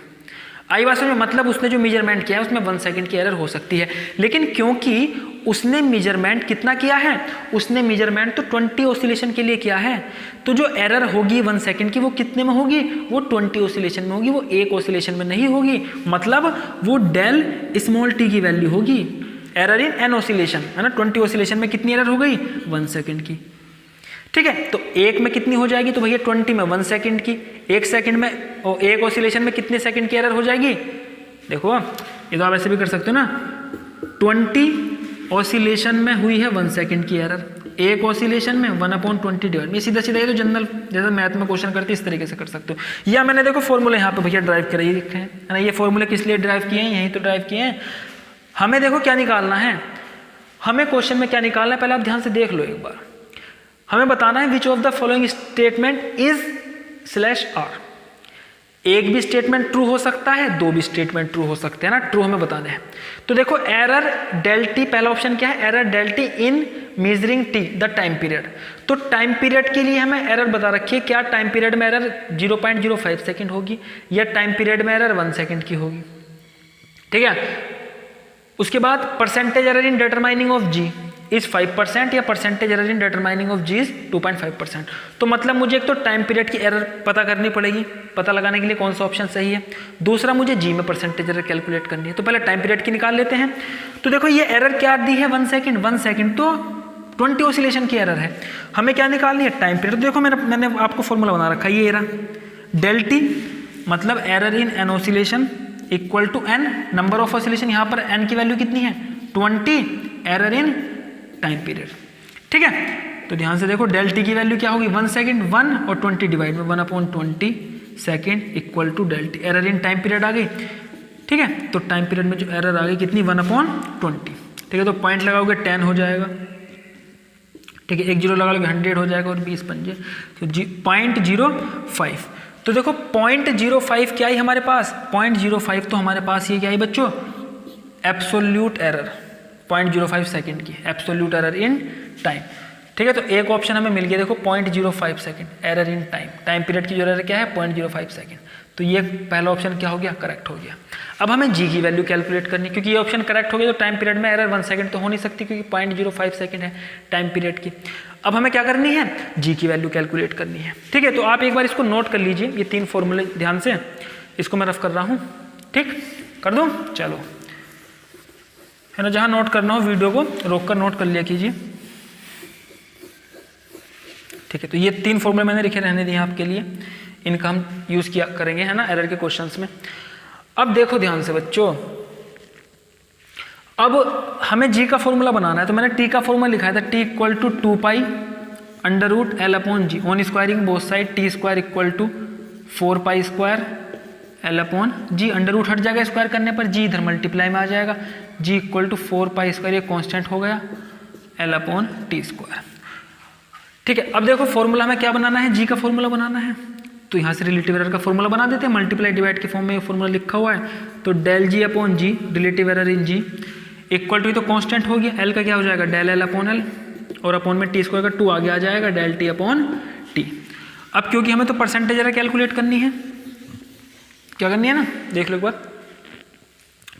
आई बात समझ में? मतलब उसने जो मेजरमेंट किया है उसमें 1 सेकेंड की एरर हो सकती है, लेकिन क्योंकि उसने मेजरमेंट कितना किया है? उसने मेजरमेंट तो 20 ऑसिलेशन के लिए किया है, तो जो एरर होगी 1 सेकेंड की वो कितने में होगी? वो 20 ऑसिलेशन में होगी, वो एक ऑसिलेशन में नहीं होगी। मतलब वो डेल स्मॉल टी की वैल्यू होगी, एरर इन एन ऑसिलेशन, है ना। 20 ऑसिलेशन में कितनी एरर हो गई? 1 सेकेंड की। ठीक है, तो एक में कितनी हो जाएगी? तो भैया 20 में 1 सेकेंड की, एक सेकेंड में और एक ऑसिलेशन में कितने सेकेंड की एरर हो जाएगी? देखो ये तो आप ऐसे भी कर सकते हो ना, 20 ऑसिलेशन में हुई है 1 सेकेंड की एरर, एक ऑसिलेशन में 1/20 डिवाइड में, सीधा सीधा ये तो जनरल जैसे मैथ में क्वेश्चन करते इस तरीके से कर सकते हो। या मैंने देखो फॉर्मूला यहाँ पे भैया ड्राइव कराई लिखे हैं, है ना। ये फॉर्मूले किस लिए ड्राइव किए हैं? यहीं तो ड्राइव किए हैं। हमें देखो क्या निकालना है, हमें क्वेश्चन में क्या निकालना है पहले आप ध्यान से देख लो एक बार। हमें बताना है which of the following statement is /r। एक भी स्टेटमेंट ट्रू हो सकता है, दो भी स्टेटमेंट ट्रू हो सकते हैं ना, ट्रू हमें बताना है। तो देखो एरर डेल टी, पहला ऑप्शन क्या है? Error del T in measuring T the time period. तो टाइम पीरियड के लिए हमें एरर बता रखी है, क्या टाइम पीरियड में एरर 0.05 सेकेंड होगी या टाइम पीरियड में एरर 1 सेकेंड की होगी। ठीक है, उसके बाद percentage error in determining of G is 5% या percentage error in determining of G is 2.5%। तो मतलब मुझे एक तो टाइम पीरियड की एरर पता करनी पड़ेगी, पता लगाने के लिए कौन सा ऑप्शन सही है। दूसरा मुझे जी में परसेंटेज एरर कैलकुलेट करनी है, तो पहले टाइम पीरियड की निकाल लेते हैं। तो देखो ये एरर क्या दी है? 1 सेकेंड। 1 सेकेंड तो 20 ऑसिलेशन की एरर है, हमें क्या निकालनी है? Time period. देखो मैंने आपको फॉर्मूला बना रखा है, ये एरर डेल टी मतलब error in N oscillation equal to N number of oscillation, यहाँ पर एन की वैल्यू कितनी है? 20, एरर इन टाइम पीरियड। ठीक है, तो ध्यान से देखो डेल टी की वैल्यू क्या होगी? 1 सेकेंड, 1 और 20 डिवाइड में 1/20 second equal to del T, error in time period आ गई। ठीक है, तो टाइम पीरियड में जो एरर आ गई कितनी? 1/20। ठीक है, तो पॉइंट लगाओगे 10 हो जाएगा। ठीक है, 1 0 लगा लोगे 100 हो जाएगा और 20 पंजे तो 0.05। तो देखो 0.05 क्या है हमारे पास? 0.05 तो हमारे पास ये क्या है बच्चों? एब्सोल्यूट एरर 0.05 सेकेंड की, एब्सोल्यूट एरर इन टाइम। ठीक है, तो एक ऑप्शन हमें मिल गया, देखो 0.05 second error in time. Time period की जो एरर क्या है? 0.05 सेकेंड। तो ये पहला ऑप्शन क्या हो गया? करेक्ट हो गया। अब हमें जी की वैल्यू कैलकुलेट करनी, क्योंकि ये ऑप्शन करेक्ट हो गया तो टाइम पीरियड में एरर 1 सेकेंड तो हो नहीं सकती, क्योंकि 0.05 सेकेंड है टाइम पीरियड की। अब हमें क्या करनी है? जी की वैल्यू कैलकुलेट करनी है। ठीक है, तो आप एक बार इसको नोट कर लीजिए, ये 3 फॉर्मूले ध्यान से, इसको मैं रफ कर रहा हूँ। ठीक, कर दूँ? चलो, है ना, जहाँ नोट करना हो वीडियो को रोक कर नोट कर लिया कीजिए। ठीक है, तो ये 3 फॉर्मूले मैंने लिखे रहने दिए आपके लिए, इनका हम यूज़ किया करेंगे, है ना, एरर के क्वेश्चंस में। अब देखो ध्यान से बच्चों, अब हमें जी का फॉर्मूला बनाना है, तो मैंने टी का फॉर्मूला लिखा था, T equal to 2π √L/g on squaring both side, T square equal to 4π² L/g। Under root हट जाएगा स्क्वायर करने पर, जी इधर मल्टीप्लाई में आ जाएगा, जी इक्वल टू 4π², ये कॉन्स्टेंट हो गया, L/t²। ठीक है, अब देखो फॉर्मूला हमें क्या बनाना है? जी का फॉर्मूला बनाना है, तो यहाँ से रिलेटिव एरर का फॉर्मूला बना देते हैं, मल्टीप्लाई डिवाइड के फॉर्म में ये फॉर्मूला लिखा हुआ है। तो del g/g relative error in G equal to, तो कांस्टेंट हो गया, एल का क्या हो जाएगा? डेल L/L, और अपॉन में टी स्क्वायर का 2 आगे आ जाएगा, डेल t/t। अब क्योंकि हमें तो परसेंटेज एरर कैलकुलेट करनी है, क्या करनी है ना, देख लो एक बार,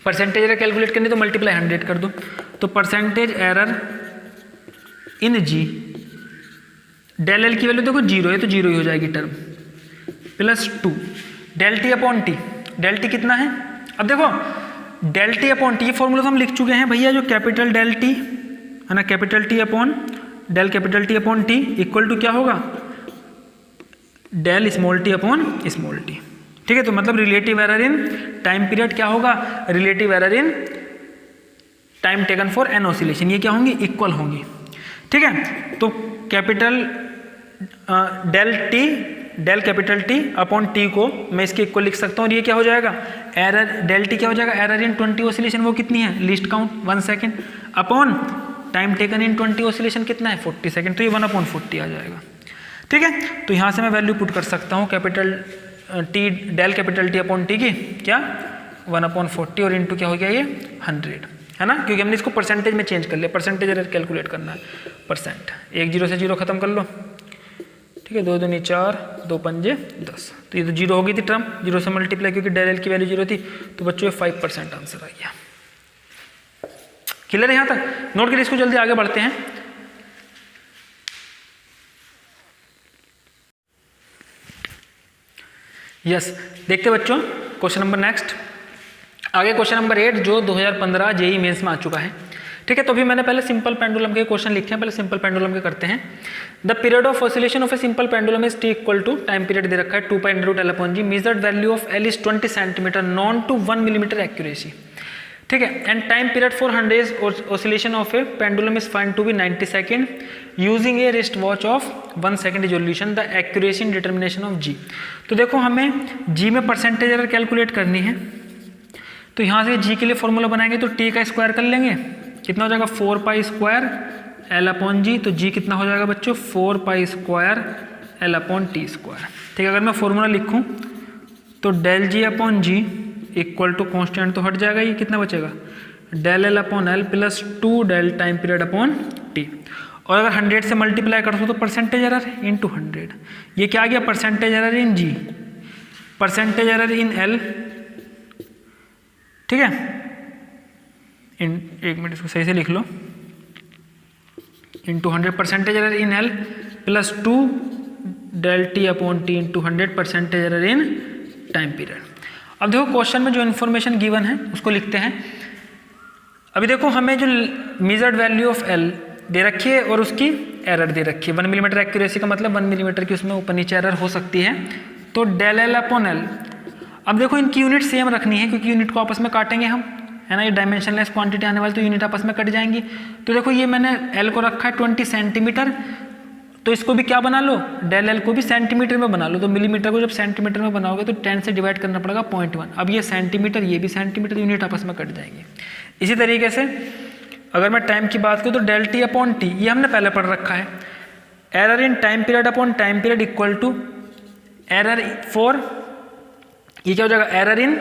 परसेंटेज एरर कैलकुलेट करनी तो मल्टीप्लाई 100 कर दो, तो percentage error in G, del L की वैल्यू देखो 0 है तो 0 ही हो जाएगी term, +2 del t/t। Del T कितना है? अब देखो डेल t/t, ये फॉर्मूला तो हम लिख चुके हैं भैया, जो कैपिटल डेल टी है ना, capital T upon del capital T/t equal to क्या होगा? Del small T upon small T. ठीक है, तो मतलब relative error in time period क्या होगा, relative error in time taken for N oscillation, ये क्या होंगी, इक्वल होंगी। ठीक है, तो capital del capital T upon T को मैं इसके इक्वल लिख सकता हूँ, और ये क्या हो जाएगा, एरर डेल टी क्या हो जाएगा, एरर इन 20 ऑसिलेशन वो कितनी है, least count 1 second, upon time taken इन 20 ऑसिलेशन कितना है 40 सेकेंड, तो ये 1/40 आ जाएगा। ठीक है, तो यहाँ से मैं वैल्यू पुट कर सकता हूँ capital T del capital T upon T की क्या 1/40 और इंटू क्या हो गया ये 100, है ना, क्योंकि हमने इसको परसेंटेज में चेंज कर लिया, परसेंटेज एरर कैलकुलेट करना है, परसेंट, 1 0 से 0 खत्म कर लो। ठीक है, 2 दूनी 4, 2 पंजे 10, तो ये तो 0 हो गई थी टर्म, 0 से मल्टीप्लाई, क्योंकि डेल एल की वैल्यू 0 थी, तो बच्चों 5% आंसर आ गया। क्लियर है यहाँ तक, नोट करिए इसको, जल्दी आगे बढ़ते हैं। यस, देखते बच्चों क्वेश्चन नंबर नेक्स्ट, आगे क्वेश्चन नंबर 8 जो 2015 जेईई मेंस में आ चुका है। ठीक है, तो अभी मैंने पहले सिंपल पेंडुलम के क्वेश्चन लिखे हैं, पहले सिंपल पेंडुलम के करते हैं। The period of oscillation of a simple pendulum is T equal to, time period दे रखा है 2π/L/G, measured value of L is 20 centimetre, known to 1 millimetre accuracy. ठीक है, and time period for 100 oscillation of a pendulum is find to be 90 second using a wrist watch of 1 second resolution, the accuracy in determination of G। तो देखो हमें G में percentage error calculate करनी है, तो यहाँ से G के लिए फॉर्मूला बनाएंगे, तो T का स्क्वायर कर लेंगे, कितना हो जाएगा 4π² L/G, तो G कितना हो जाएगा बच्चों 4π² L/T²। ठीक है, अगर मैं फॉर्मूला लिखूँ तो del G/G equal to constant तो हट जाएगा, ये कितना बचेगा del L/L plus 2 del time period upon T, और अगर 100 से मल्टीप्लाई कर दो तो परसेंटेज एरर इंटू 100, ये क्या आ गया percentage error in G, percentage error in L। ठीक है, एक मिनट इसको सही से लिख लो, into 100 percentage error in L plus 2 del T/T into 100 percentage error in time period. अब देखो क्वेश्चन में जो इन्फॉर्मेशन गिवन है उसको लिखते हैं। अभी देखो हमें जो मेजर्ड वैल्यू ऑफ L दे रखी है और उसकी एरर दे रखी है, 1 मिलीमीटर एक्यूरेसी का मतलब 1 मिलीमीटर की उसमें ऊपर नीचे एरर हो सकती है, तो डेल L/L। अब देखो इनकी यूनिट सेम रखनी है, क्योंकि यूनिट को आपस में काटेंगे हम, है ना, ये डायमेंशनलेस क्वांटिटी आने वाली, तो यूनिट आपस में कट जाएंगी। तो देखो ये मैंने L को रखा है 20 सेंटीमीटर, तो इसको भी क्या बना लो, डेल L को भी सेंटीमीटर में बना लो, तो मिलीमीटर को जब सेंटीमीटर में बनाओगे तो 10 से डिवाइड करना पड़ेगा 0.1, अब ये सेंटीमीटर ये भी सेंटीमीटर, यूनिट आपस में कट जाएंगे। इसी तरीके से अगर मैं टाइम की बात करूँ तो डेल T/T ये हमने पहले पढ़ रखा है, error in time period upon time period equal to error for, ये क्या हो जाएगा error in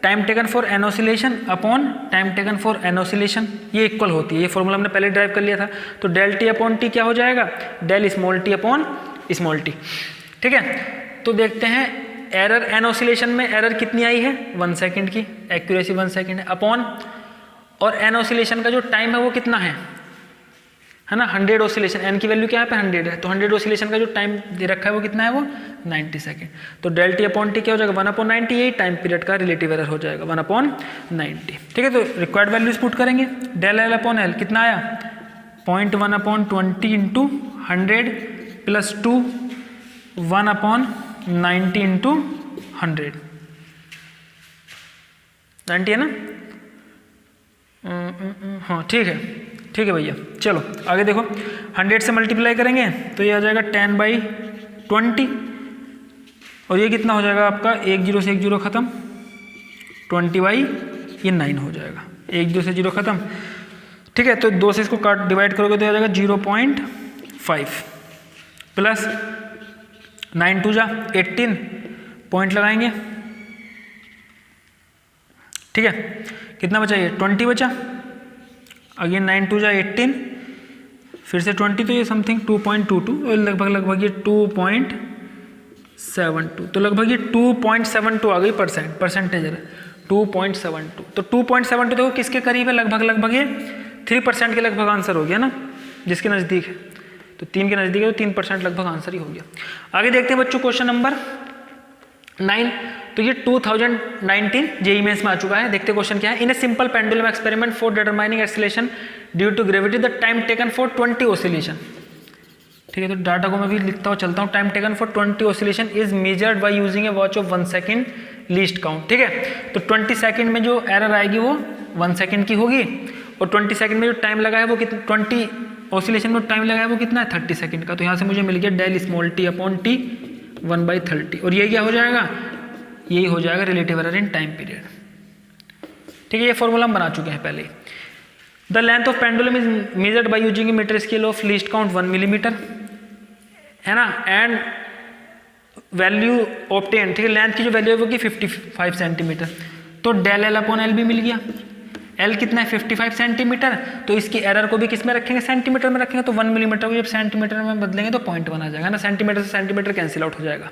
time taken for N oscillation upon time taken for N oscillation, ये इक्वल होती है, ये फॉर्मूला हमने पहले ड्राइव कर लिया था। तो डेल T/T क्या हो जाएगा, del small T upon small T. ठीक है, तो देखते हैं एरर एन ऑसिलेशन में एरर कितनी आई है 1 सेकेंड की, एक्यूरेसी 1 सेकेंड है, अपॉन और एन ऑसिलेशन का जो टाइम है वो कितना है ना 100 ऑसिलेशन, एन की वैल्यू क्या है पे 100 है, तो 100 ऑसिलेशन का जो टाइम दे रखा है वो कितना है वो 90 सेकेंड। तो डेल T/T क्या हो जाएगा 1/90, यही टाइम पीरियड का रिलेटिव एरर हो जाएगा 1/90। ठीक है, तो रिक्वायर्ड वैल्यूज पुट करेंगे, डेल L/L कितना आया 0.1/20 इंटू 100 प्लस 2 1/90 इंटू 100, 90 है ना, हाँ ठीक है भैया। चलो आगे देखो 100 से मल्टीप्लाई करेंगे तो ये आ जाएगा 10/20, और ये कितना हो जाएगा आपका 1 0 से 1 0 खत्म, 20/9 हो जाएगा, 1 0 से 0 खत्म। ठीक है, तो 2 से इसको काट डिवाइड करोगे तो आ जाएगा 0.5 प्लस 9 2 जा 18 पॉइंट लगाएंगे। ठीक है, कितना बचा ये 20 बचा, अगेन 9 2 जा 18 फिर से 20, तो ये समथिंग 2.22 और लगभग ये 2.72, तो लगभग ये 2.72 आ गई परसेंटेज है 2.72। तो 2.72 देखो किसके करीब है, लगभग ये 3% के लगभग आंसर हो गया ना, जिसके नज़दीक है, तो 3 के नज़दीक है तो 3% लगभग आंसर ही हो गया। आगे देखते हैं बच्चों क्वेश्चन नंबर 9, तो ये 2019 जेईई मेंस में आ चुका है। देखते क्वेश्चन क्या है, in a simple pendulum experiment for determining acceleration due to gravity the time taken for 20 oscillation. ठीक है, तो डाटा को मैं भी लिखता हूँ चलता हूँ। Time taken for 20 oscillation is measured by using A watch of 1 second least count. ठीक है, तो 20 सेकेंड में जो एरर आएगी वो 1 सेकेंड की होगी, और 20 सेकेंड में जो टाइम लगा है वो कितना, 20 ऑसिलेशन में टाइम लगा है वो कितना है 30 सेकेंड का। तो यहाँ से मुझे मिल गया del small T upon T 1/30, और ये क्या हो जाएगा, यही हो जाएगा relative error in time period. ठीक है, ये फॉर्मूला हम बना चुके हैं पहले। The length of pendulum is measured by using a metre scale of least count 1 millimetre, है ना, एंड वैल्यू ऑब्टेन, ठीक है, लेंथ की जो वैल्यू है वो की 55 सेंटीमीटर। तो डेल एल अपॉन एल भी मिल गया। एल कितना है 55 सेंटीमीटर, तो इसकी एरर को भी किस में रखेंगे, सेंटीमीटर में रखेंगे। तो 1 मिलीमीटर को जब सेंटीमीटर में बदलेंगे तो 0.1 आ जाएगा ना, सेंटीमीटर से सेंटीमीटर कैंसिल आउट हो जाएगा।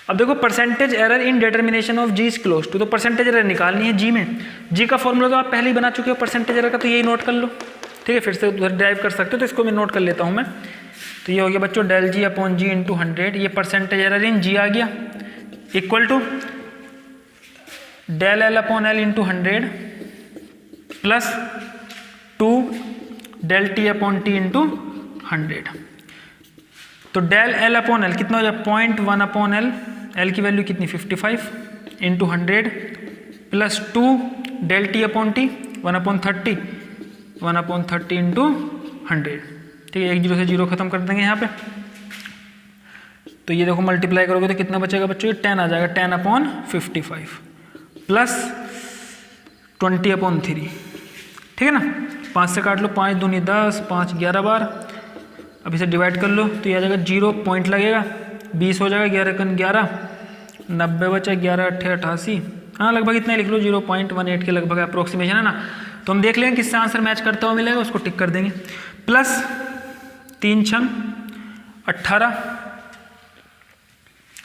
अब देखो percentage error in determination of G is close to, तो परसेंटेज एरर निकालनी है जी में। जी का फॉर्मूला तो आप पहले ही बना चुके हो परसेंटेज एरर का, तो यही नोट कर लो। ठीक है, फिर से उधर ड्राइव कर सकते हो, तो इसको मैं नोट कर लेता हूँ मैं। तो ये हो गया बच्चों del G upon G into 100, ये परसेंटेज एरर इन जी आ गया, equal to del L upon L into 100 plus 2 del T upon T into 100। तो डेल एल अपॉन एल कितना हो जाए 0.1 अपॉन एल, एल की वैल्यू कितनी 55 into 100 plus 2 del T upon T 1/30, 1/30 into 100। ठीक है, 1 0 से 0 खत्म कर देंगे यहाँ पे। तो ये देखो मल्टीप्लाई करोगे तो कितना बचेगा बच्चों, ये 10 आ जाएगा, 10/55 प्लस 20/3। ठीक है ना, 5 से काट लो, 5 दूनी 10, 5 11 बार। अब इसे डिवाइड कर लो तो ये आ जाएगा 0 पॉइंट लगेगा, 20 हो जाएगा, 11 कन 11, 90 बचा, 11 8 88, हाँ लगभग इतना ही लिख लो, 0.18 के लगभग अप्रोक्सीमेशन है ना। तो हम देख लेंगे किससे आंसर मैच करता हुआ मिलेगा, उसको टिक कर देंगे। प्लस 3 छंग 18,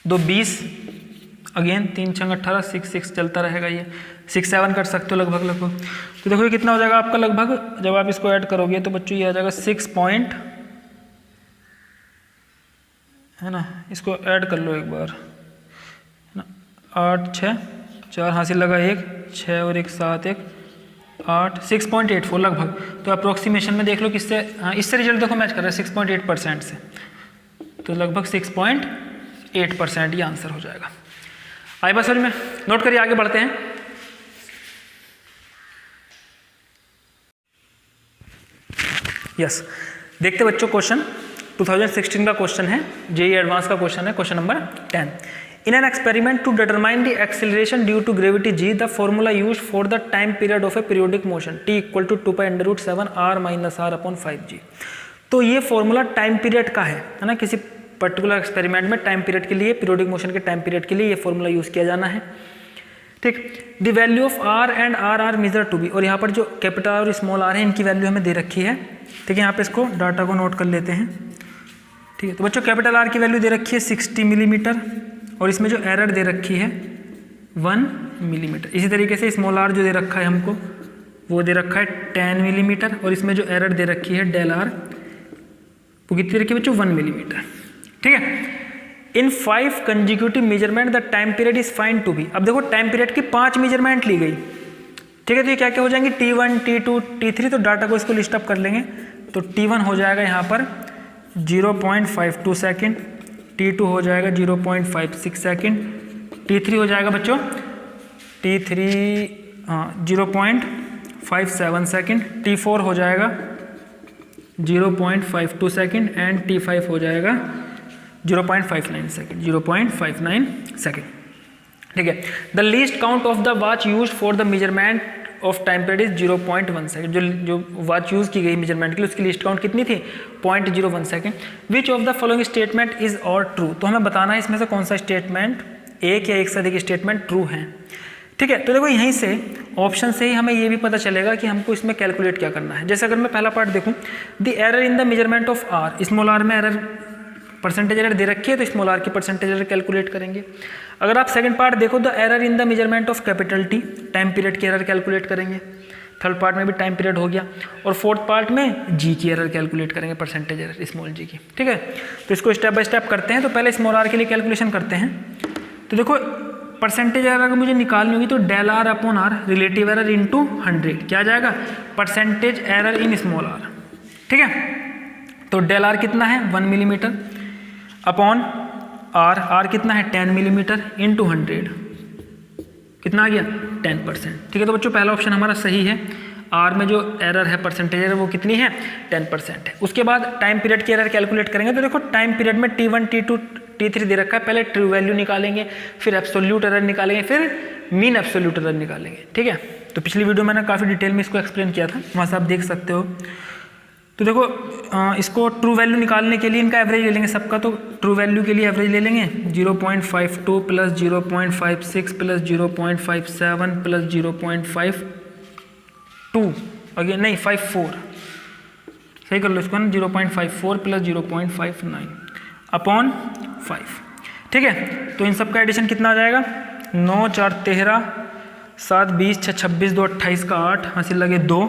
2 20, अगेन 3 छंग 18, 6 6 चलता रहेगा, ये 6 7 कर सकते हो लगभग लगभग। तो देखो ये कितना हो जाएगा आपका लगभग, जब आप इसको ऐड करोगे तो बच्चों ये आ जाएगा 6 पॉइंट, है ना, इसको ऐड कर लो एक बार, है ना, 8 6 4 हासिल लगा 1 6 और 1 7 1 8, 6.84 लगभग। तो अप्रोक्सीमेशन में देख लो किससे, हाँ इससे रिजल्ट देखो मैच कर रहा है 6.8% से, तो लगभग 6.8% ये आंसर हो जाएगा। आए बस में नोट करिए, आगे बढ़ते हैं। यस, देखते बच्चों क्वेश्चन 2016 का क्वेश्चन है, जेईई एडवांस का क्वेश्चन है, question number 10। In an experiment to determine the acceleration due to gravity g, the formula used for the time period of a periodic motion t equal to 2 pi under root 7 r minus r upon 5g। तो ये formula time period का है ना, किसी particular experiment में time period के लिए, periodic motion के टाइम पीरियड के लिए ये फॉर्मूला यूज़ किया जाना है। ठीक, the value of r and r are measure to be, और यहाँ पर जो कैपिटल और स्मॉल r है इनकी वैल्यू हमें दे रखी है। ठीक है, यहाँ पे इसको डाटा को नोट कर लेते हैं। ठीक है, तो बच्चों कैपिटल R की वैल्यू दे रखी है 60 मिलीमीटर, और इसमें जो एरर दे रखी है 1 मिलीमीटर। इसी तरीके से स्मॉल r जो दे रखा है हमको वो दे रखा है 10 मिलीमीटर, और इसमें जो एरर दे रखी है डेल r वो कितनी रखी है बच्चों 1 मिलीमीटर। ठीक है, in 5 consecutive measurement the time period is find to be. अब देखो टाइम पीरियड की 5 मेजरमेंट ली गई। ठीक है, तो ये क्या क्या हो जाएंगे T1 T2 T3, तो डाटा को इसको लिस्ट अप कर लेंगे। तो T1 हो जाएगा यहाँ पर 0.52 सेकेंड, T2 हो जाएगा 0.56 सेकेंड, T3 हो जाएगा बच्चों T3 0.57 सेकेंड, T4 हो जाएगा 0.52 सेकेंड एंड T5 हो जाएगा 0.59 सेकेंड, 0.59 सेकेंड। ठीक है, the least count of the watch use for the measurement of time period is 0.1 second. जो वॉच यूज की गई मेजरमेंट के लिए उसकी लिस्ट काउंट कितनी थी 0.01 second. Which of the following statement is और ट्रू, तो हमें बताना है इसमें से कौन सा स्टेटमेंट, एक या एक से अधिक स्टेटमेंट ट्रू है। ठीक है, तो देखो यहीं से ऑप्शन से ही हमें ये भी पता चलेगा कि हमको इसमें कैलकुलेट क्या करना है। जैसे अगर मैं पहला पार्ट देखूँ, the error in the measurement of R, small R में एरर परसेंटेज एरर दे रखी है तो स्मॉल आर की परसेंटेज एरर कैलकुलेट करेंगे। अगर आप सेकंड पार्ट देखो, the error in the measurement of capital T, time period की एरर कैलकुलेट करेंगे। थर्ड पार्ट में भी टाइम पीरियड हो गया, और फोर्थ पार्ट में जी की एरर कैलकुलेट करेंगे, परसेंटेज एरर स्मॉल जी की। ठीक है, तो इसको स्टेप बाय स्टेप करते हैं। तो पहले स्मॉल आर के लिए कैलकुलेशन करते हैं। तो देखो परसेंटेज एरर अगर मुझे निकालनी होगी तो del R upon R, relative error into 100, क्या आ जाएगा percentage error in small R. ठीक है, तो डेल आर कितना है 1 मिलीमीटर अपॉन आर, आर कितना है 10 मिलीमीटर इंटू 100, कितना आ गया 10%। ठीक है, तो बच्चों पहला ऑप्शन हमारा सही है। आर में जो एरर है परसेंटेज एरर वो कितनी है 10% है। उसके बाद टाइम पीरियड की एरर कैलकुलेट करेंगे तो देखो टाइम पीरियड में T1 T2 T3 दे रखा है, पहले ट्रू वैल्यू निकालेंगे, फिर एब्सोल्यूट एरर निकालेंगे, फिर मीन एब्सोल्यूट एरर निकालेंगे। ठीक है, तो पिछली वीडियो मैंने काफ़ी डिटेल में इसको एक्सप्लेन किया था, वहाँ से आप देख सकते हो। तो देखो इसको ट्रू वैल्यू निकालने के लिए इनका एवरेज ले लेंगे सबका, तो ट्रू वैल्यू के लिए एवरेज ले लेंगे 0.52 प्लस 0.56 प्लस 0.57 प्लस 0.52 अगेन नहीं 54, सही कर लो इसको ना, 0.54 प्लस 0.59 अपॉन 5। ठीक है, तो इन सब का एडिशन कितना आ जाएगा 9 4 13 7 20 6 26 2 28 का 8 हासिल लगे 2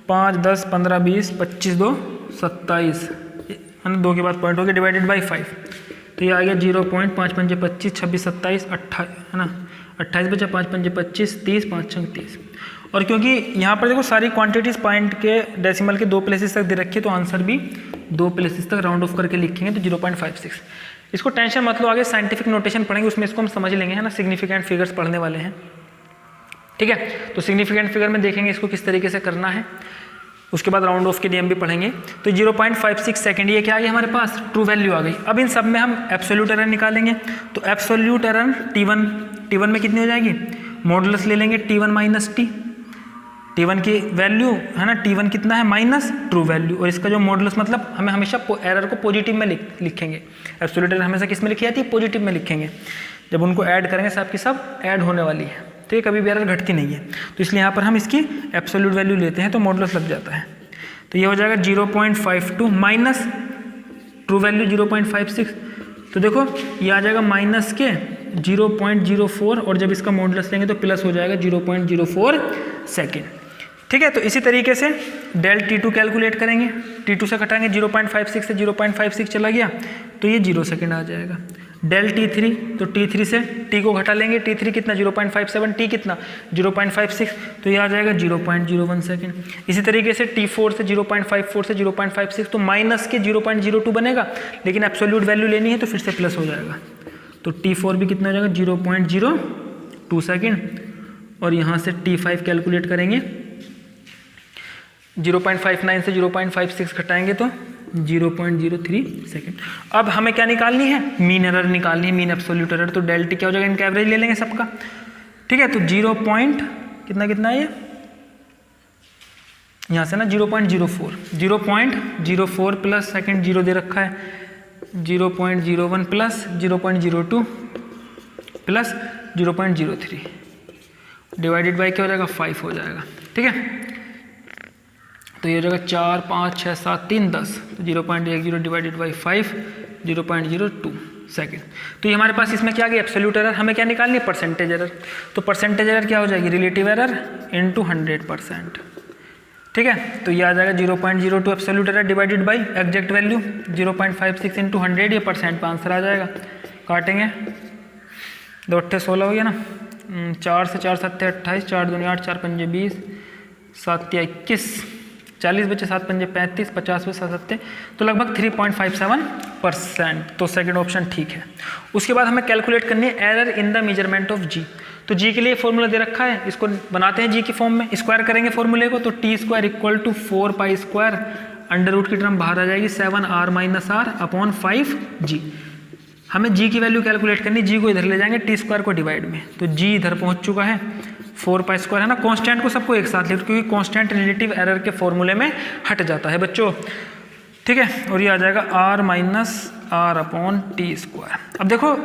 5 10 15 20 25 2 27 है ना, 2 के बाद पॉइंट हो गया डिवाइडेड बाई 5, तो ये आ गया 0.5 पंजे 25 26 27 28 है ना, 28 बचा 5 पंजे 25 30 5 6 30। और क्योंकि यहाँ पर देखो सारी क्वांटिटीज पॉइंट के डेसिमल के 2 प्लेसेस तक दे रखी है, तो आंसर भी 2 प्लेसेस तक राउंड ऑफ करके लिखेंगे तो 0.56। इसको टेंशन मत लो, आगे साइंटिफिक नोटेशन पढ़ेंगे उसमें इसको हम समझ लेंगे, है ना, सिग्निफिकेंट फिगर्स पढ़ने वाले हैं। ठीक है, तो सिग्निफिकेंट फिगर में देखेंगे इसको किस तरीके से करना है, उसके बाद राउंड ऑफ के नियम भी पढ़ेंगे। तो 0.56 सेकंड ये क्या आ गया हमारे पास ट्रू वैल्यू आ गई। अब इन सब में हम एब्सोल्यूट एरर निकालेंगे, तो एब्सोल्यूट एरर T1 में कितनी हो जाएगी, मॉडुलस ले लेंगे T1 माइनस टी, T1 की वैल्यू है ना, T1 कितना है माइनस ट्रू वैल्यू, और इसका जो मॉडुलस मतलब हमें हमेशा एरर को पॉजिटिव में लिखेंगे, एब्सोल्यूट एरर हमेशा किस में लिखी जाती है पॉजिटिव में लिखेंगे, जब उनको ऐड करेंगे सब की सब ऐड होने वाली है, तो ये कभी भी एरर घटती नहीं है, तो इसलिए यहाँ पर हम इसकी एब्सोल्यूट वैल्यू लेते हैं तो मॉडुलस लग जाता है। तो ये हो जाएगा 0.52 माइनस ट्रू वैल्यू 0.56, तो देखो ये आ जाएगा माइनस के 0.04, और जब इसका मॉडुलस लेंगे तो प्लस हो जाएगा 0.04 सेकेंड। ठीक है, तो इसी तरीके से डेल T2 कैलकुलेट करेंगे, T2 से घटाएंगे 0.56 से 0.56 चला गया तो ये 0 सेकेंड आ जाएगा। डेल T3, तो T3 से T को घटा लेंगे, T3 कितना 0.57, T कितना 0.56, तो ये आ जाएगा 0.01 सेकेंड। इसी तरीके से T4 से 0.54 से 0.56, तो माइनस के 0.02 बनेगा, लेकिन एब्सोल्यूट वैल्यू लेनी है तो फिर से प्लस हो जाएगा, तो T4 भी कितना हो जाएगा 0.02 सेकेंड, और यहाँ से T5 कैलकुलेट करेंगे 0.59 से 0.56 घटाएंगे तो 0.03 सेकेंड। अब हमें क्या निकालनी है, मीन एरर निकालनी है, मीन एब्सोल्यूट एरर, तो डेल टी क्या हो जाएगा, इनका एवरेज ले लेंगे सबका। ठीक है, तो 0. कितना है ये यहाँ से ना 0.04 प्लस सेकेंड 0 दे रखा है 0.01 प्लस 0.02 प्लस 0.03 डिवाइडेड बाई क्या हो जाएगा 5 हो जाएगा। ठीक है, तो ये हो जाएगा 4 5 6 7 3 10, तो 0.10 डिवाइडेड बाई 5 0.02 सेकेंड। तो ये हमारे पास इसमें क्या आ गया एब्सोल्यूट एरर, हमें क्या निकालनी है परसेंटेज एरर, तो परसेंटेज एरर क्या हो जाएगी रिलेटिव एरर इंटू 100%। ठीक है, तो ये आ जाएगा 0.02 absolute error divided by exact value 0.56 into 100, ये परसेंट पर आंसर आ जाएगा। काटेंगे 2 8 16 हो गया ना, 4 से 4 7 28, 4 दूनी 8 4 पंजे 20 7 21 40 बचे 7 पंजे 35 50 बचे 7 तो लगभग 3.57%, तो सेकंड ऑप्शन ठीक है। उसके बाद हमें कैलकुलेट करनी है error in the measurement of G, तो जी के लिए फॉर्मूला दे रखा है, इसको बनाते हैं जी की फॉर्म में, स्क्वायर करेंगे फॉर्मूले को, तो T square equal to 4 square under root की टर्म बाहर आ जाएगी 7r minus r upon 5g। हमें जी की वैल्यू कैलकुलेट करनी, जी को इधर ले जाएंगे टी स्क्वायर को डिवाइड में, तो जी इधर पहुंच चुका है 4 स्क्वायर है ना, कांस्टेंट को सबको एक साथ ले, क्योंकि कांस्टेंट रिलेटिव एरर के फॉर्मूले में हट जाता है बच्चों। ठीक है, और ये आ जाएगा r minus r upon T square. अब देखो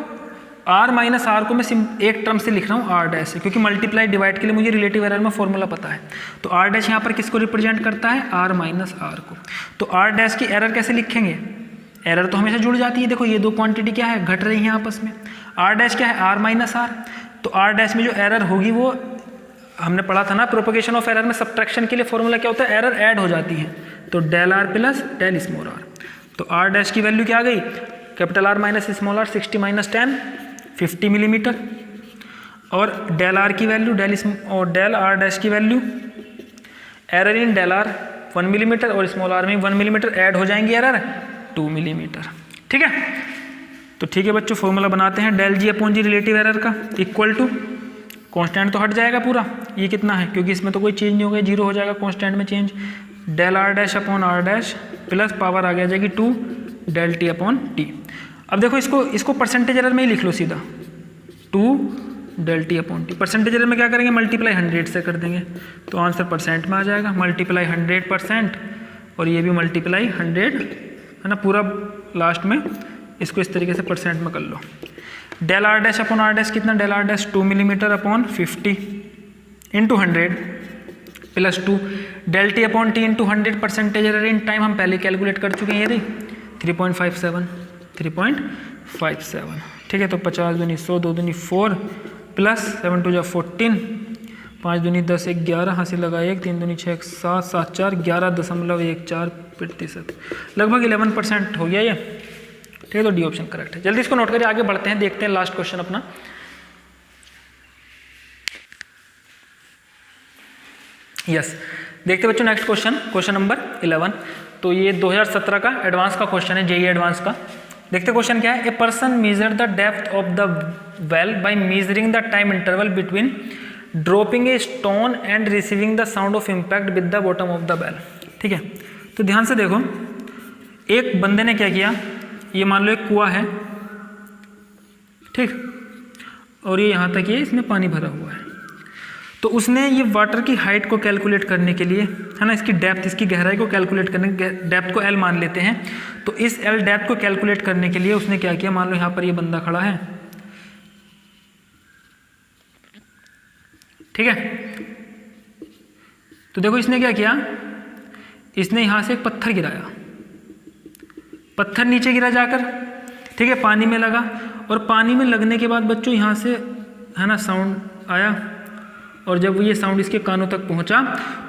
r माइनस r को मैं एक टर्म से लिख रहा हूँ r डैश से, क्योंकि मल्टीप्लाई डिवाइड के लिए मुझे रिलेटिव एरर में फॉर्मूला पता है, तो r डैश यहाँ पर किसको रिप्रेजेंट करता है r माइनस r को। तो r डैश की एरर कैसे लिखेंगे, एरर तो हमेशा जुड़ जाती है, देखो ये दो क्वांटिटी क्या है घट रही है आपस में, r डैश क्या है r माइनस r, तो r डैश में जो एरर होगी वो हमने पढ़ा था ना प्रोपगेशन ऑफ एरर में सब्ट्रैक्शन के लिए फॉर्मूला क्या होता है, एरर ऐड हो जाती है, तो del r plus del small r, तो r डैश की वैल्यू क्या आ गई capital R minus small r 60 minus 10 50 millimetre, और डेल r की वैल्यू डेल r डैश की value error in del r 1 millimetre और स्मॉल आर में 1 मिलीमीटर ऐड हो जाएंगे एरर 2 मिलीमीटर। ठीक है, तो ठीक है बच्चों, फॉर्मूला बनाते हैं डेल जी अपॉन जी रिलेटिव एरर का इक्वल टू, कांस्टेंट तो हट जाएगा पूरा, ये कितना है क्योंकि इसमें तो कोई चेंज नहीं होगा, 0 हो जाएगा कांस्टेंट में change, del R dash upon R dash plus power आ गया जाएगी 2 डेल टी अपॉन टी। अब देखो इसको परसेंटेज एरर में ही लिख लो सीधा, 2 del T upon T. Percentage error में क्या करेंगे, मल्टीप्लाई 100 से कर देंगे तो आंसर परसेंट में आ जाएगा, मल्टीप्लाई 100% और ये भी मल्टीप्लाई 100 है ना, पूरा लास्ट में इसको इस तरीके से परसेंट में कर लो। Del R dash upon R dash कितना, del R dash 2 millimetre upon 50 into 100 plus 2 del T upon T into 100 percentage error in time हम पहले कैलकुलेट कर चुके हैं, ये 3.57। ठीक है, तो 50 दूनी 100, 2 दूनी 4 प्लस 7 2 14, 5 दूनी 10, 1 11, हाँ से लगा 1, 3 दूनी 6, 7 7 4 11.14%, लगभग 11% हो गया ये। ठीक है, तो डी ऑप्शन करेक्ट है। जल्दी इसको नोट करिए, आगे बढ़ते हैं, देखते हैं लास्ट क्वेश्चन अपना। यस, देखते बच्चों नेक्स्ट क्वेश्चन नंबर 11। तो ये 2017 का एडवांस का क्वेश्चन है, जेईई एडवांस का। देखते क्वेश्चन क्या है, a person measure the depth of the well by measuring the time interval between dropping a stone and receiving the sound of impact with the bottom of the well. ठीक है, तो ध्यान से देखो, एक बंदे ने क्या किया, ये मान लो एक कुआं है, ठीक, और ये यहाँ तक ये इसमें पानी भरा हुआ है, तो उसने ये वाटर की हाइट को कैलकुलेट करने के लिए, है ना, इसकी डेप्थ, इसकी गहराई को कैलकुलेट करने, डेप्थ को एल मान लेते हैं, तो इस एल डेप्थ को कैलकुलेट करने के लिए उसने क्या किया, मान लो यहाँ पर ये बंदा खड़ा है, ठीक है, तो देखो इसने क्या किया, इसने यहाँ से एक पत्थर गिराया, पत्थर नीचे गिरा जाकर, ठीक है, पानी में लगा, और पानी में लगने के बाद बच्चों यहाँ से, है ना, साउंड आया, और जब ये साउंड इसके कानों तक पहुंचा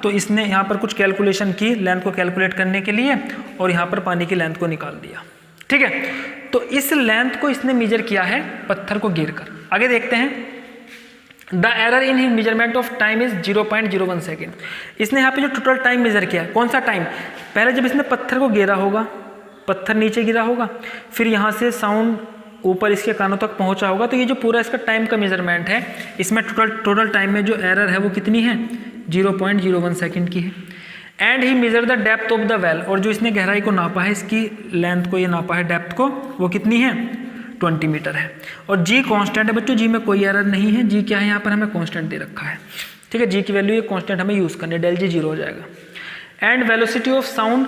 तो इसने यहाँ पर कुछ कैलकुलेशन की लेंथ को कैलकुलेट करने के लिए, और यहाँ पर पानी की लेंथ को निकाल दिया। ठीक है, तो इस लेंथ को इसने मेजर किया है पत्थर को गिरकर। आगे देखते हैं, the error in his measurement of time is 0.01 second. इसने यहाँ पे जो टोटल टाइम मेजर किया है, कौन सा टाइम, पहले जब इसने पत्थर को गिरा होगा, पत्थर नीचे गिरा होगा, फिर यहाँ से साउंड ऊपर इसके कानों तक पहुंचा होगा, तो ये जो पूरा इसका टाइम का मेजरमेंट है, इसमें टोटल टाइम में जो एरर है वो कितनी है, 0.01 सेकेंड की है। And he measure the depth of the well, और जो इसने गहराई को नापा है, इसकी लेंथ को ये नापा है, डेप्थ को, वो कितनी है, 20 मीटर है। और जी कांस्टेंट है बच्चों, जी में कोई एरर नहीं है, जी क्या है, यहाँ पर हमें कांस्टेंट दे रखा है। ठीक है, जी की वैल्यू ये कांस्टेंट हमें यूज़ करनी है, डेल जी 0 हो जाएगा। एंड वेलोसिटी ऑफ साउंड,